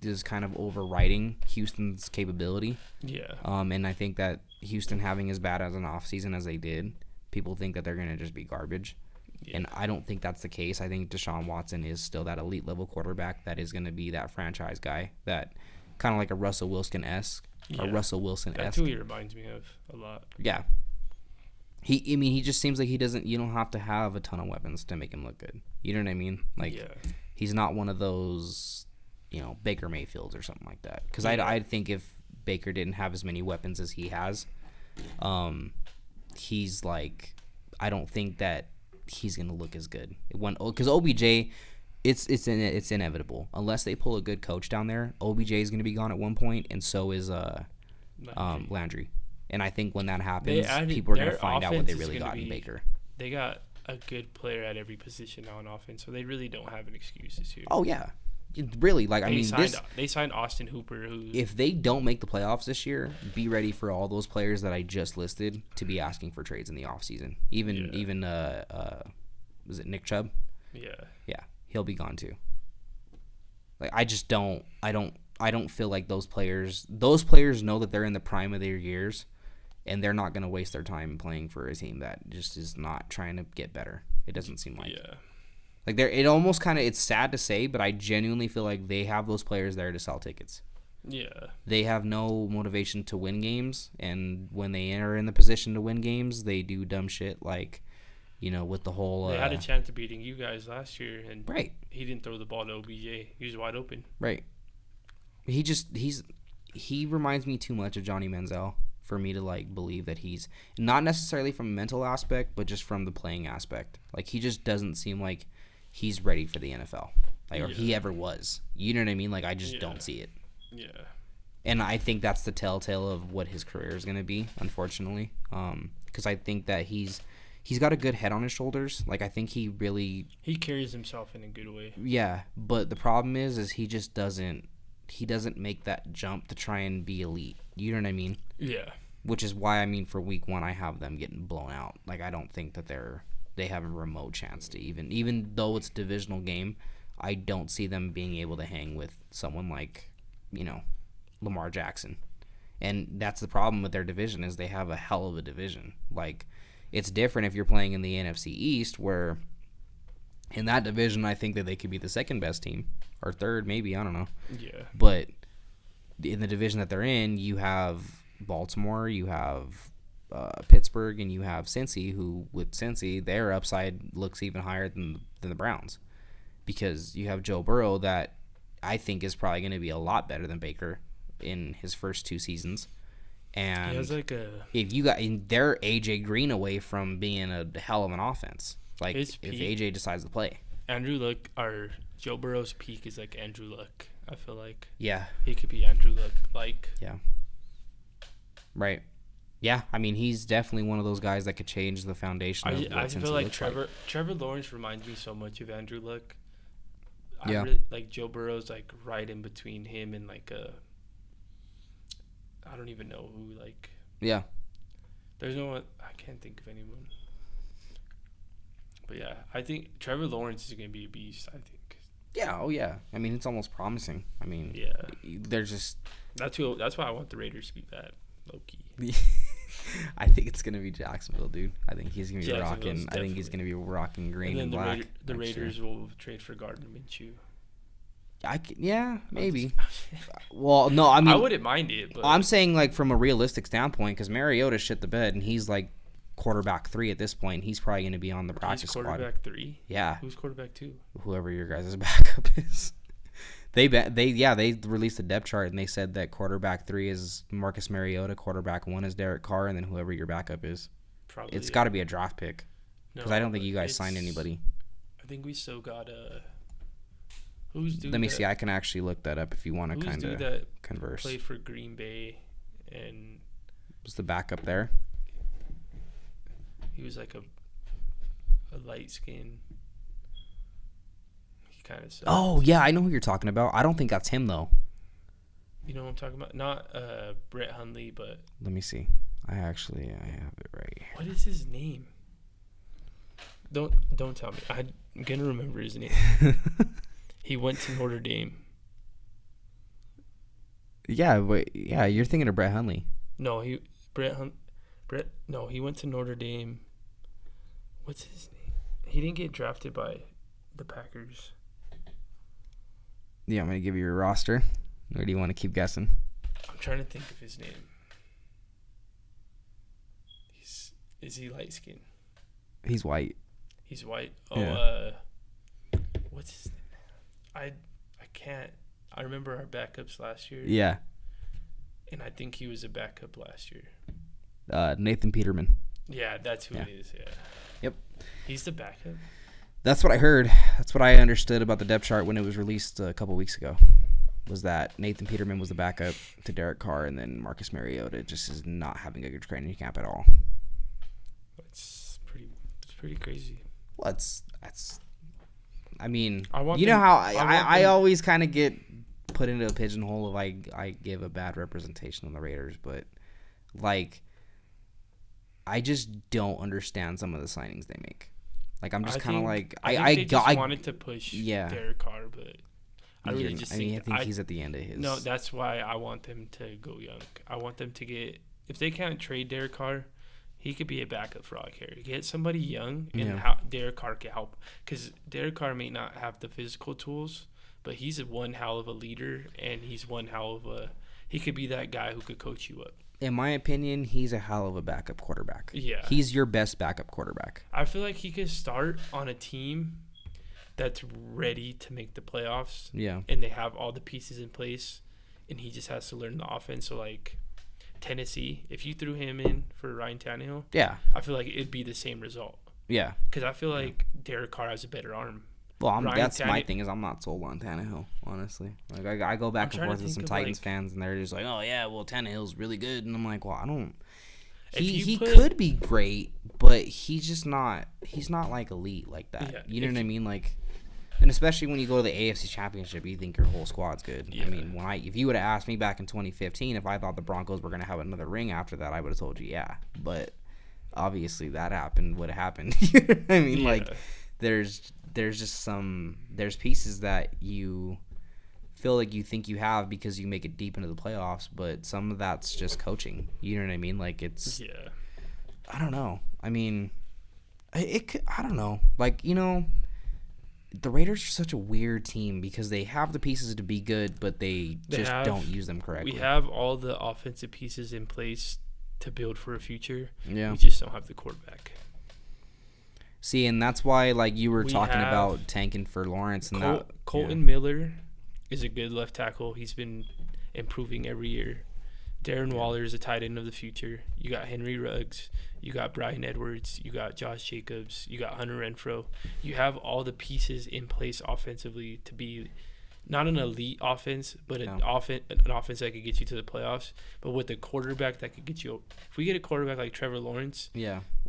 Speaker 1: is kind of overriding Houston's capability.
Speaker 2: Yeah.
Speaker 1: And I think that Houston having as bad as an offseason as they did, people think that they're going to just be garbage. Yeah. And I don't think that's the case. I think Deshaun Watson is still that elite level quarterback that is going to be that franchise guy, that kind of like a Russell Wilson-esque.
Speaker 2: That's who he reminds me of a lot.
Speaker 1: Yeah. He just seems like you don't have to have a ton of weapons to make him look good. You know what I mean? Like, he's not one of those, Baker Mayfields or something like that. Because I think if Baker didn't have as many weapons as he has, he's like, I don't think that he's gonna look as good. Because OBJ, it's inevitable unless they pull a good coach down there. OBJ is gonna be gone at one point, and so is Landry. And I think when that happens, people are gonna find out what they really got in Baker.
Speaker 2: They got a good player at every position now on offense, so they really don't have an excuse this year.
Speaker 1: Oh yeah. Really, like,
Speaker 2: they signed Austin Hooper.
Speaker 1: If they don't make the playoffs this year, be ready for all those players that I just listed to be asking for trades in the offseason. Even was it Nick Chubb? Yeah, he'll be gone too. Like I don't feel like those players know that they're in the prime of their years, and they're not going to waste their time playing for a team that just is not trying to get better. It doesn't seem like.
Speaker 2: Yeah.
Speaker 1: Like it almost kind of, it's sad to say, but I genuinely feel like they have those players there to sell tickets.
Speaker 2: Yeah.
Speaker 1: They have no motivation to win games, and when they are in the position to win games, they do dumb shit like, with the whole...
Speaker 2: They had a chance of beating you guys last year, and
Speaker 1: right.
Speaker 2: He didn't throw the ball to OBJ. He was wide open.
Speaker 1: Right. He reminds me too much of Johnny Manziel for me to, like, believe that he's... Not necessarily from a mental aspect, but just from the playing aspect. Like, he just doesn't seem like he's ready for the NFL. Like, or he ever was. You know what I mean? Like, I just don't see it.
Speaker 2: Yeah.
Speaker 1: And I think that's the telltale of what his career is going to be, unfortunately. Because I think that he's got a good head on his shoulders. Like, I think he
Speaker 2: carries himself in a good way.
Speaker 1: Yeah, but the problem is he just doesn't make that jump to try and be elite. You know what I mean?
Speaker 2: Yeah.
Speaker 1: Which is why, for week 1, I have them getting blown out. Like, I don't think that they have a remote chance to even though it's a divisional game, I don't see them being able to hang with someone like, Lamar Jackson. And that's the problem with their division, is they have a hell of a division. Like, it's different if you're playing in the NFC East, where in that division, I think that they could be the second best team, or third, maybe, I don't know.
Speaker 2: Yeah.
Speaker 1: But in the division that they're in, you have Baltimore, you have Pittsburgh, and you have Cincy, who, with Cincy, their upside looks even higher than the Browns, because you have Joe Burrow that I think is probably going to be a lot better than Baker in his first 2 seasons. And
Speaker 2: he has
Speaker 1: if you got, they're AJ Green away from being a hell of an offense. Like, if AJ decides to play.
Speaker 2: Andrew Luck, or Joe Burrow's peak is like Andrew Luck, I feel like.
Speaker 1: Yeah.
Speaker 2: He could be Andrew Luck, like.
Speaker 1: Yeah. Right. Yeah, he's definitely one of those guys that could change the foundation of what
Speaker 2: I feel like Trevor Lawrence reminds me so much of Andrew Luck.
Speaker 1: Yeah.
Speaker 2: Like, Joe Burrow's, like, right in between him and, like, I don't even know who, like...
Speaker 1: Yeah.
Speaker 2: There's no one... I can't think of anyone. But, yeah, I think Trevor Lawrence is going to be a beast, I think.
Speaker 1: Yeah, oh, yeah. It's almost promising.
Speaker 2: Yeah.
Speaker 1: They're just...
Speaker 2: That's why I want the Raiders to be bad, low-key.
Speaker 1: I think it's going to be Jacksonville, dude. I think he's going to be rocking... I think he's going to be rocking green and black.
Speaker 2: The Raiders will trade for Gardner Minshew.
Speaker 1: Yeah, maybe. Well, no,
Speaker 2: I wouldn't mind it. But
Speaker 1: I'm saying, like, from a realistic standpoint, because Mariota shit the bed, and he's like quarterback 3 at this point. He's probably going to be on the practice squad.
Speaker 2: Quarterback 3.
Speaker 1: Yeah.
Speaker 2: Who's quarterback 2?
Speaker 1: Whoever your guys' backup is. They released a depth chart, and they said that quarterback 3 is Marcus Mariota, quarterback 1 is Derek Carr, and then whoever your backup is.
Speaker 2: Probably.
Speaker 1: It's got to be a draft pick, because I don't think you guys signed anybody.
Speaker 2: I think we still got a.
Speaker 1: Let me see. I can actually look that up if you want to kind of converse.
Speaker 2: Played for Green Bay, and
Speaker 1: was the backup there?
Speaker 2: He was like a light skin. He kind of.
Speaker 1: Oh yeah, I know who you're talking about. I don't think that's him though.
Speaker 2: You know what I'm talking about? Not Brett Hundley, but.
Speaker 1: Let me see. I have it right here.
Speaker 2: What is his name? Don't tell me. I'm gonna remember his name. He went to Notre Dame.
Speaker 1: Yeah, but you're thinking of Brett Hundley.
Speaker 2: No, he went to Notre Dame. What's his name? He didn't get drafted by the Packers.
Speaker 1: Yeah, I'm gonna give you your roster. Or do you want to keep guessing?
Speaker 2: I'm trying to think of his name. Is he light skinned?
Speaker 1: He's white.
Speaker 2: He's white. Oh,
Speaker 1: yeah.
Speaker 2: What's his name? I can't. I remember our backups last year.
Speaker 1: Yeah.
Speaker 2: And I think he was a backup last year.
Speaker 1: Nathan Peterman.
Speaker 2: Yeah, that's who it is. Yeah.
Speaker 1: Yep.
Speaker 2: He's the backup.
Speaker 1: That's what I heard. That's what I understood about the depth chart when it was released a couple weeks ago. Was that Nathan Peterman was the backup to Derek Carr, and then Marcus Mariota just is not having a good training camp at all.
Speaker 2: It's pretty crazy.
Speaker 1: Well, that's. I always kind of get put into a pigeonhole of I give a bad representation on the Raiders, but like I just don't understand some of the signings they make. Like, I'm just kind of like...
Speaker 2: I wanted to push Derek Carr, but I really just think...
Speaker 1: I think he's at the end of his...
Speaker 2: No, that's why I want them to go young. I want them to get... If they can't trade Derek Carr, he could be a backup for all I care. Get somebody young, and Derek Carr can help. Because Derek Carr may not have the physical tools, but he's one hell of a leader, and he's one hell of a... He could be that guy who could coach you up.
Speaker 1: In my opinion, he's a hell of a backup quarterback.
Speaker 2: Yeah.
Speaker 1: He's your best backup quarterback.
Speaker 2: I feel like he could start on a team that's ready to make the playoffs.
Speaker 1: Yeah.
Speaker 2: And they have all the pieces in place, and he just has to learn the offense. So, like, Tennessee, if you threw him in for Ryan Tannehill, I feel like it'd be the same result.
Speaker 1: Yeah.
Speaker 2: Because I feel like Derek Carr has a better arm.
Speaker 1: Well, that's my thing is I'm not sold on Tannehill, honestly. Like, I go back and forth with some Titans fans, and they're just like, oh, yeah, well, Tannehill's really good. And I'm like, well, I don't... He could be great, but he's just not... He's not, like, elite like that. Yeah, you know what I mean? Like... And especially when you go to the AFC Championship, you think your whole squad's good. Yeah. I mean, if you would have asked me back in 2015 if I thought the Broncos were going to have another ring after that, I would have told you, yeah. But obviously that happened. What happened? You know what I mean? Like, there's just there's pieces that you feel like you think you have because you make it deep into the playoffs, but some of that's just coaching. You know what I mean? Like, it's... Yeah. I don't know. I mean, I don't know. Like, you know... The Raiders are such a weird team because they have the pieces to be good, but they don't use them correctly.
Speaker 2: We have all the offensive pieces in place to build for a future.
Speaker 1: Yeah.
Speaker 2: We just don't have the quarterback.
Speaker 1: See, and that's why, like, you were talking about tanking for Lawrence. And
Speaker 2: Colton Miller is a good left tackle. He's been improving every year. Darren Waller is a tight end of the future. You got Henry Ruggs. You got Bryan Edwards. You got Josh Jacobs. You got Hunter Renfrow. You have all the pieces in place offensively to be not an elite offense, but an offense that could get you to the playoffs. But with a quarterback that could get you – if we get a quarterback like Trevor Lawrence,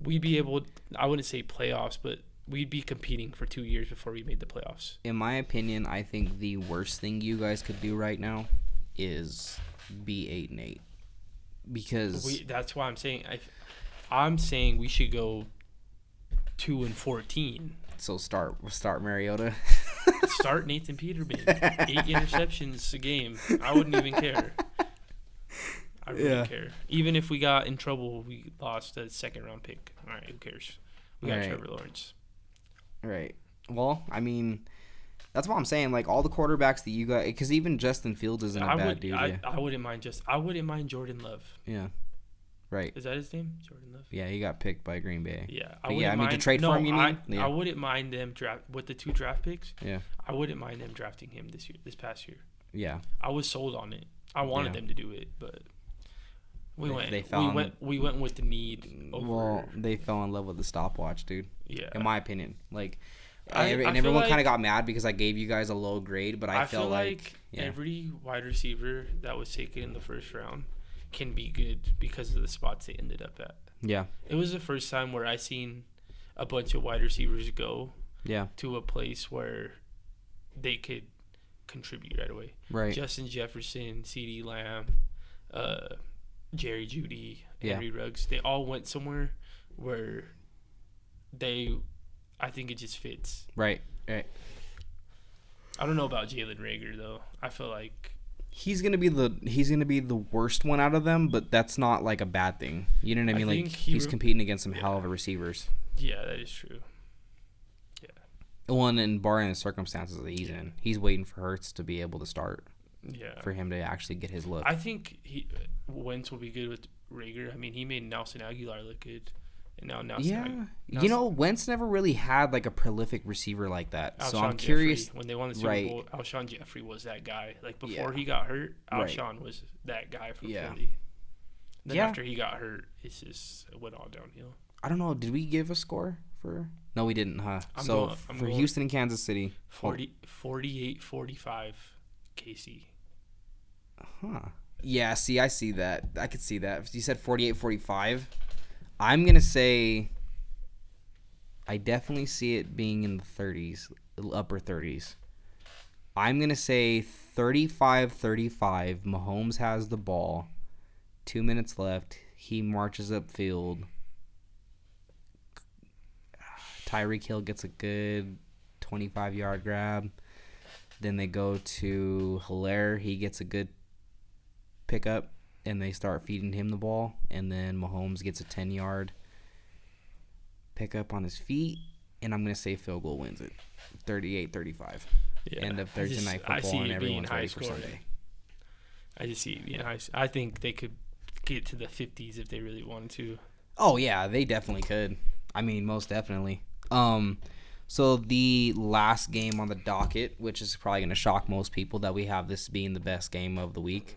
Speaker 2: we'd be able – I wouldn't say playoffs, but we'd be competing for 2 years before we made the playoffs.
Speaker 1: In my opinion, I think the worst thing you guys could do right now is be 8-8. Because
Speaker 2: that's why I'm saying we should go 2-14.
Speaker 1: So start Mariota.
Speaker 2: Start Nathan Peterman. 8 interceptions a game. I wouldn't even care. I wouldn't care. Even if we got in trouble, we lost a second-round pick. All right, who cares? We got Trevor Lawrence.
Speaker 1: Right. Well, I mean, that's what I'm saying. Like, all the quarterbacks that you got, because even Justin Fields isn't a bad dude.
Speaker 2: I wouldn't mind Jordan Love.
Speaker 1: Yeah. Right.
Speaker 2: Is that his name? Jordan Love?
Speaker 1: Yeah, he got picked by Green Bay.
Speaker 2: Yeah.
Speaker 1: To trade for him, you mean?
Speaker 2: I wouldn't mind them with the 2 draft picks.
Speaker 1: Yeah.
Speaker 2: I wouldn't mind them drafting him this past year.
Speaker 1: Yeah.
Speaker 2: I was sold on it. I wanted them to do it, but we went with the need over.
Speaker 1: Well, they fell in love with the stopwatch, dude.
Speaker 2: Yeah.
Speaker 1: In my opinion. Like, everyone kind of got mad because I gave you guys a low grade, but I feel like
Speaker 2: every wide receiver that was taken in the first round can be good because of the spots they ended up at.
Speaker 1: Yeah.
Speaker 2: It was the first time where I seen a bunch of wide receivers go to a place where they could contribute right away.
Speaker 1: Right.
Speaker 2: Justin Jefferson, CeeDee Lamb, Jerry Jeudy, Henry Ruggs, they all went somewhere where I think it just fits.
Speaker 1: Right.
Speaker 2: I don't know about Jalen Reagor though. I feel like
Speaker 1: he's gonna be the worst one out of them, but that's not like a bad thing. You know what I mean? Like, he's competing against some hell of a receivers.
Speaker 2: Yeah, that is true. Yeah.
Speaker 1: One, and barring the circumstances that he's in, he's waiting for Hurts to be able to start.
Speaker 2: Yeah.
Speaker 1: For him to actually get his look.
Speaker 2: I think Wentz will be good with Reagor. I mean, he made Nelson Aguilar look good. And now
Speaker 1: Wentz never really had like a prolific receiver like that.
Speaker 2: Alshon
Speaker 1: so I'm curious.
Speaker 2: Jeffrey, when they won the Super Bowl, Alshon Jeffrey was that guy. Like, before he got hurt, Alshon was that guy from Philly. Then after he got hurt, it went all downhill.
Speaker 1: I don't know. Did we give a score for? No, we didn't, huh? For Houston and Kansas City.
Speaker 2: 48-45 KC.
Speaker 1: Huh. Yeah, see, I see that. I could see that. You said 48-45. I'm going to say I definitely see it being in the 30s, upper 30s. I'm going to say 35-35. Mahomes has the ball. 2 minutes left. He marches upfield. Tyreek Hill gets a good 25-yard grab. Then they go to Hilaire. He gets a good pickup, and they start feeding him the ball. And then Mahomes gets a 10-yard pickup on his feet. And I'm going to say field goal wins it. 38-35.
Speaker 2: Yeah.
Speaker 1: End of Thursday night football, and everyone's ready for Sunday.
Speaker 2: I just see it being high. I think they could get to the 50s if they really wanted to.
Speaker 1: Oh, yeah, they definitely could. I mean, most definitely. So the last game on the docket, which is probably going to shock most people that we have this being the best game of the week,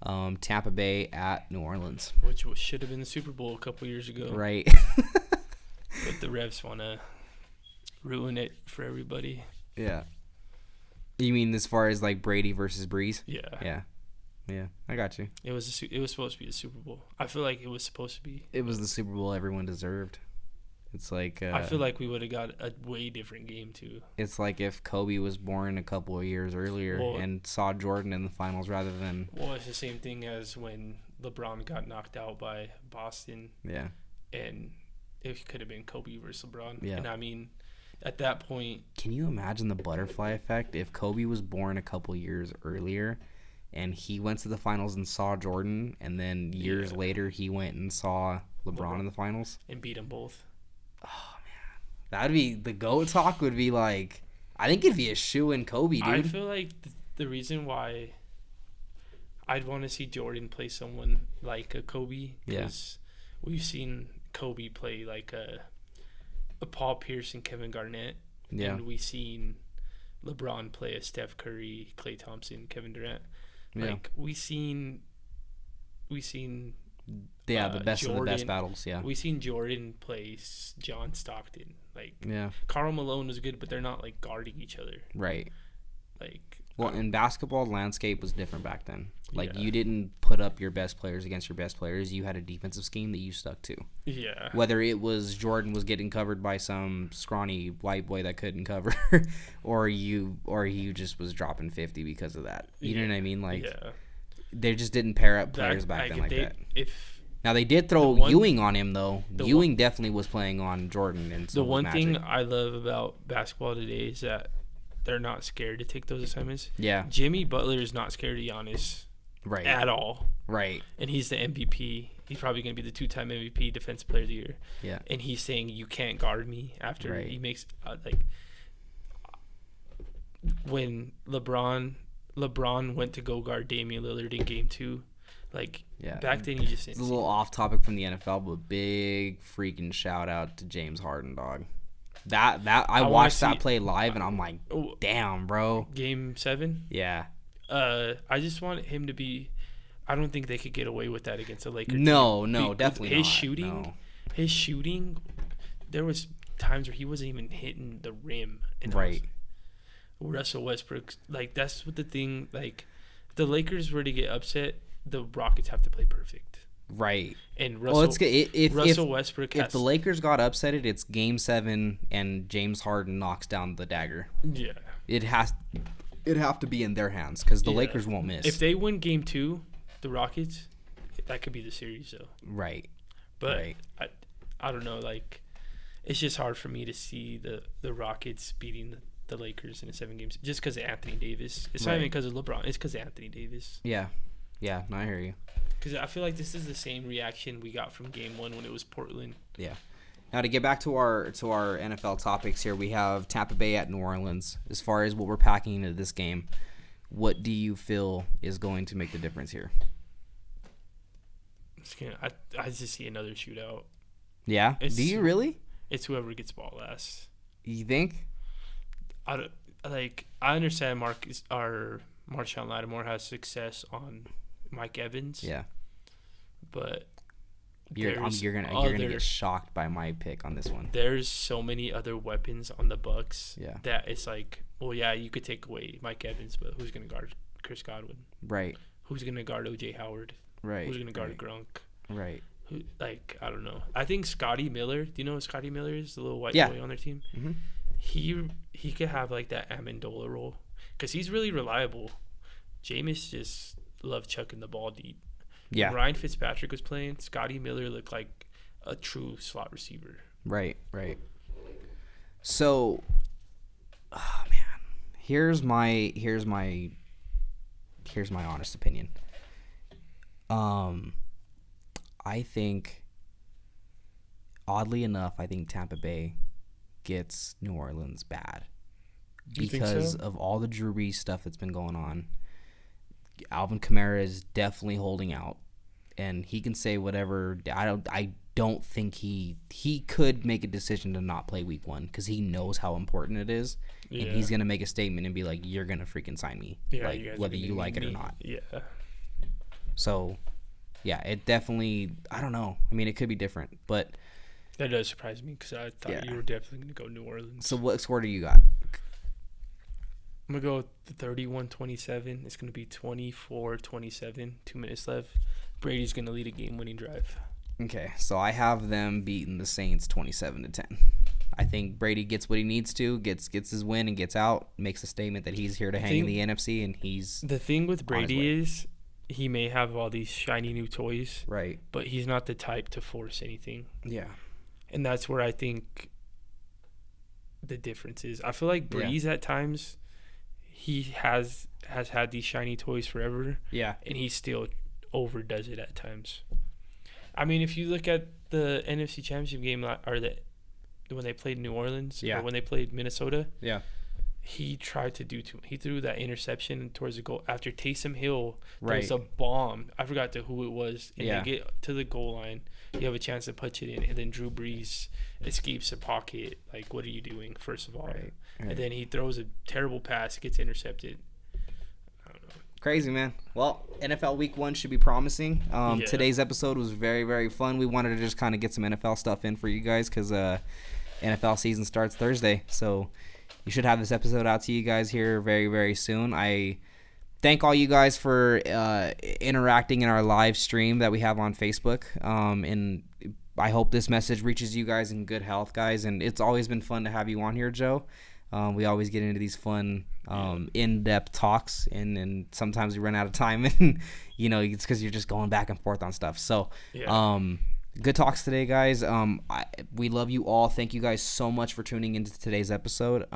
Speaker 1: Tampa Bay at New Orleans.
Speaker 2: Which should have been the Super Bowl a couple years ago.
Speaker 1: Right.
Speaker 2: But the refs want to ruin it for everybody.
Speaker 1: Yeah. You mean as far as like Brady versus Breeze?
Speaker 2: Yeah.
Speaker 1: Yeah, I got you.
Speaker 2: It was supposed to be the Super Bowl. I feel like it was supposed to be.
Speaker 1: It was the Super Bowl everyone deserved. It's like
Speaker 2: I feel like we would have got a way different game too.
Speaker 1: It's like if Kobe was born a couple of years earlier and saw Jordan in the finals rather than.
Speaker 2: Well, it's the same thing as when LeBron got knocked out by Boston.
Speaker 1: Yeah.
Speaker 2: And it could have been Kobe versus LeBron.
Speaker 1: Yeah.
Speaker 2: And I mean, at that point,
Speaker 1: can you imagine the butterfly effect if Kobe was born a couple years earlier? And he went to the finals and saw Jordan, and then years later he went and saw LeBron in the finals.
Speaker 2: And beat them both.
Speaker 1: Oh, man. That'd be, the GOAT talk would be like, I think it'd be a shoe-in Kobe, dude.
Speaker 2: I feel like the reason why I'd want to see Jordan play someone like a Kobe, because we've seen Kobe play like a Paul Pierce and Kevin Garnett. Yeah. And we've seen LeBron play a Steph Curry, Klay Thompson, Kevin Durant. Like we seen
Speaker 1: the best
Speaker 2: Jordan,
Speaker 1: of the best battles.
Speaker 2: We seen Jordan play John Stockton. Like Karl Malone was good, but they're not like guarding each other.
Speaker 1: Right.
Speaker 2: Like
Speaker 1: and basketball landscape was different back then. Like you didn't put up your best players against your best players. You had a defensive scheme that you stuck to.
Speaker 2: Yeah.
Speaker 1: Whether it was Jordan was getting covered by some scrawny white boy that couldn't cover, or you just was dropping 50 because of that. You know what I mean? Like they just didn't pair up players back then like that. Now they did throw Ewing on him though. Ewing definitely was playing on Jordan, and so
Speaker 2: the one thing I love about basketball today is that they're not scared to take those assignments. Yeah. Jimmy Butler is not scared of Giannis.
Speaker 1: Right.
Speaker 2: At all.
Speaker 1: Right.
Speaker 2: And he's the MVP. He's probably going to be the 2-time MVP, Defensive Player of the Year.
Speaker 1: Yeah.
Speaker 2: And he's saying, you can't guard me after he makes, when LeBron went to go guard Damian Lillard in Game 2, back then he just...
Speaker 1: It's a little off topic from the NFL, but big freaking shout out to James Harden, dog. I watched that play live, and I'm like, damn, bro.
Speaker 2: Game 7?
Speaker 1: Yeah.
Speaker 2: I just want him to be. I don't think they could get away with that against the Lakers.
Speaker 1: No, definitely
Speaker 2: his
Speaker 1: not.
Speaker 2: His shooting. There was times where he wasn't even hitting the rim. And Russell Westbrook, that's what the thing. Like, if the Lakers were to get upset, the Rockets have to play perfect.
Speaker 1: Right.
Speaker 2: And Russell Westbrook.
Speaker 1: If the Lakers got upset, it's Game 7, and James Harden knocks down the dagger.
Speaker 2: Yeah.
Speaker 1: It'd have to be in their hands because the Lakers won't miss.
Speaker 2: If they win Game 2, the Rockets, that could be the series, though.
Speaker 1: Right.
Speaker 2: But I don't know. Like, it's just hard for me to see the Rockets beating the Lakers in a 7 games just because of Anthony Davis. It's not even because of LeBron. It's because of Anthony Davis.
Speaker 1: Yeah. Yeah, no, I hear you.
Speaker 2: Because I feel like this is the same reaction we got from Game 1 when it was Portland.
Speaker 1: Yeah. Now, to get back to our NFL topics here, we have Tampa Bay at New Orleans. As far as what we're packing into this game, what do you feel is going to make the difference here?
Speaker 2: I just see another shootout.
Speaker 1: Yeah? Do you really?
Speaker 2: It's whoever gets ball last.
Speaker 1: You think?
Speaker 2: I understand Marshawn Lattimore has success on Mike Evans.
Speaker 1: Yeah.
Speaker 2: But
Speaker 1: you're gonna get shocked by my pick on this one.
Speaker 2: There's so many other weapons on the Bucks.
Speaker 1: Yeah.
Speaker 2: That it's like, well, yeah, you could take away Mike Evans, but who's gonna guard Chris Godwin?
Speaker 1: Right.
Speaker 2: Who's gonna guard OJ Howard?
Speaker 1: Right.
Speaker 2: Who's gonna guard Gronk?
Speaker 1: Right.
Speaker 2: I don't know. I think Scotty Miller. Do you know what Scotty Miller is? The little white boy on their team.
Speaker 1: Mm-hmm.
Speaker 2: He could have like that Amendola role because he's really reliable. Jameis just loved chucking the ball deep.
Speaker 1: Yeah.
Speaker 2: When Ryan Fitzpatrick was playing, Scotty Miller looked like a true slot receiver.
Speaker 1: Right. Right. So, oh man, here's my honest opinion. I think, oddly enough, Tampa Bay gets New Orleans bad because of all the Drew Brees stuff that's been going on. Alvin Kamara is definitely holding out, and he can say whatever. I don't think he could make a decision to not play week 1 because he knows how important it is, and he's gonna make a statement and be like, "You're gonna freaking sign me, whether you like it or not."
Speaker 2: Yeah.
Speaker 1: So, yeah, it definitely. I don't know. I mean, it could be different, but
Speaker 2: that does surprise me because I thought you were definitely gonna go New Orleans.
Speaker 1: So, what score do you got?
Speaker 2: I'm going to go 31-27. It's going to be 24-27. 2 minutes left. Brady's going to lead a game-winning drive.
Speaker 1: Okay, so I have them beating the Saints 27-10. I think Brady gets what he needs to, gets his win and gets out, makes a statement that he's here to hang in the NFC, and he's
Speaker 2: the thing with Brady is he may have all these shiny new toys,
Speaker 1: right?
Speaker 2: But he's not the type to force anything.
Speaker 1: Yeah,
Speaker 2: and that's where I think the difference is. I feel like Breeze at times. He has had these shiny toys forever. Yeah. And he still overdoes it at times. I mean, if you look at the NFC Championship game, or when they played New Orleans, or when they played Minnesota, he tried to do he threw that interception towards the goal after Taysom Hill throws a bomb. I forgot who it was. And they get to the goal line. You have a chance to punch it in, and then Drew Brees escapes the pocket. Like, what are you doing, first of all? Right. And then he throws a terrible pass, gets intercepted. I don't know.
Speaker 1: Crazy, man. Well, NFL Week 1 should be promising. Today's episode was very, very fun. We wanted to just kind of get some NFL stuff in for you guys because NFL season starts Thursday. So you should have this episode out to you guys here very, very soon. I thank all you guys for interacting in our live stream that we have on Facebook. And I hope this message reaches you guys in good health, guys. And it's always been fun to have you on here, Joe. We always get into these fun, in-depth talks, and sometimes we run out of time, and it's because you're just going back and forth on stuff. So, good talks today, guys. We love you all. Thank you guys so much for tuning into today's episode.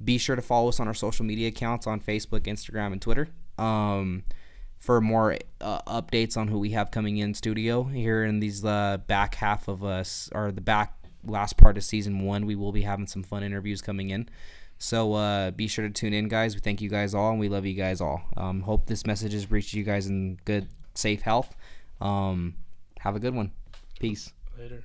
Speaker 1: Be sure to follow us on our social media accounts on Facebook, Instagram, and Twitter for more updates on who we have coming in studio here in these back half of us, or the last part of season 1. We will be having some fun interviews coming in. So be sure to tune in, guys. We thank you guys all, and we love you guys all. Hope this message has reached you guys in good, safe health. Have a good one. Peace.
Speaker 2: Later.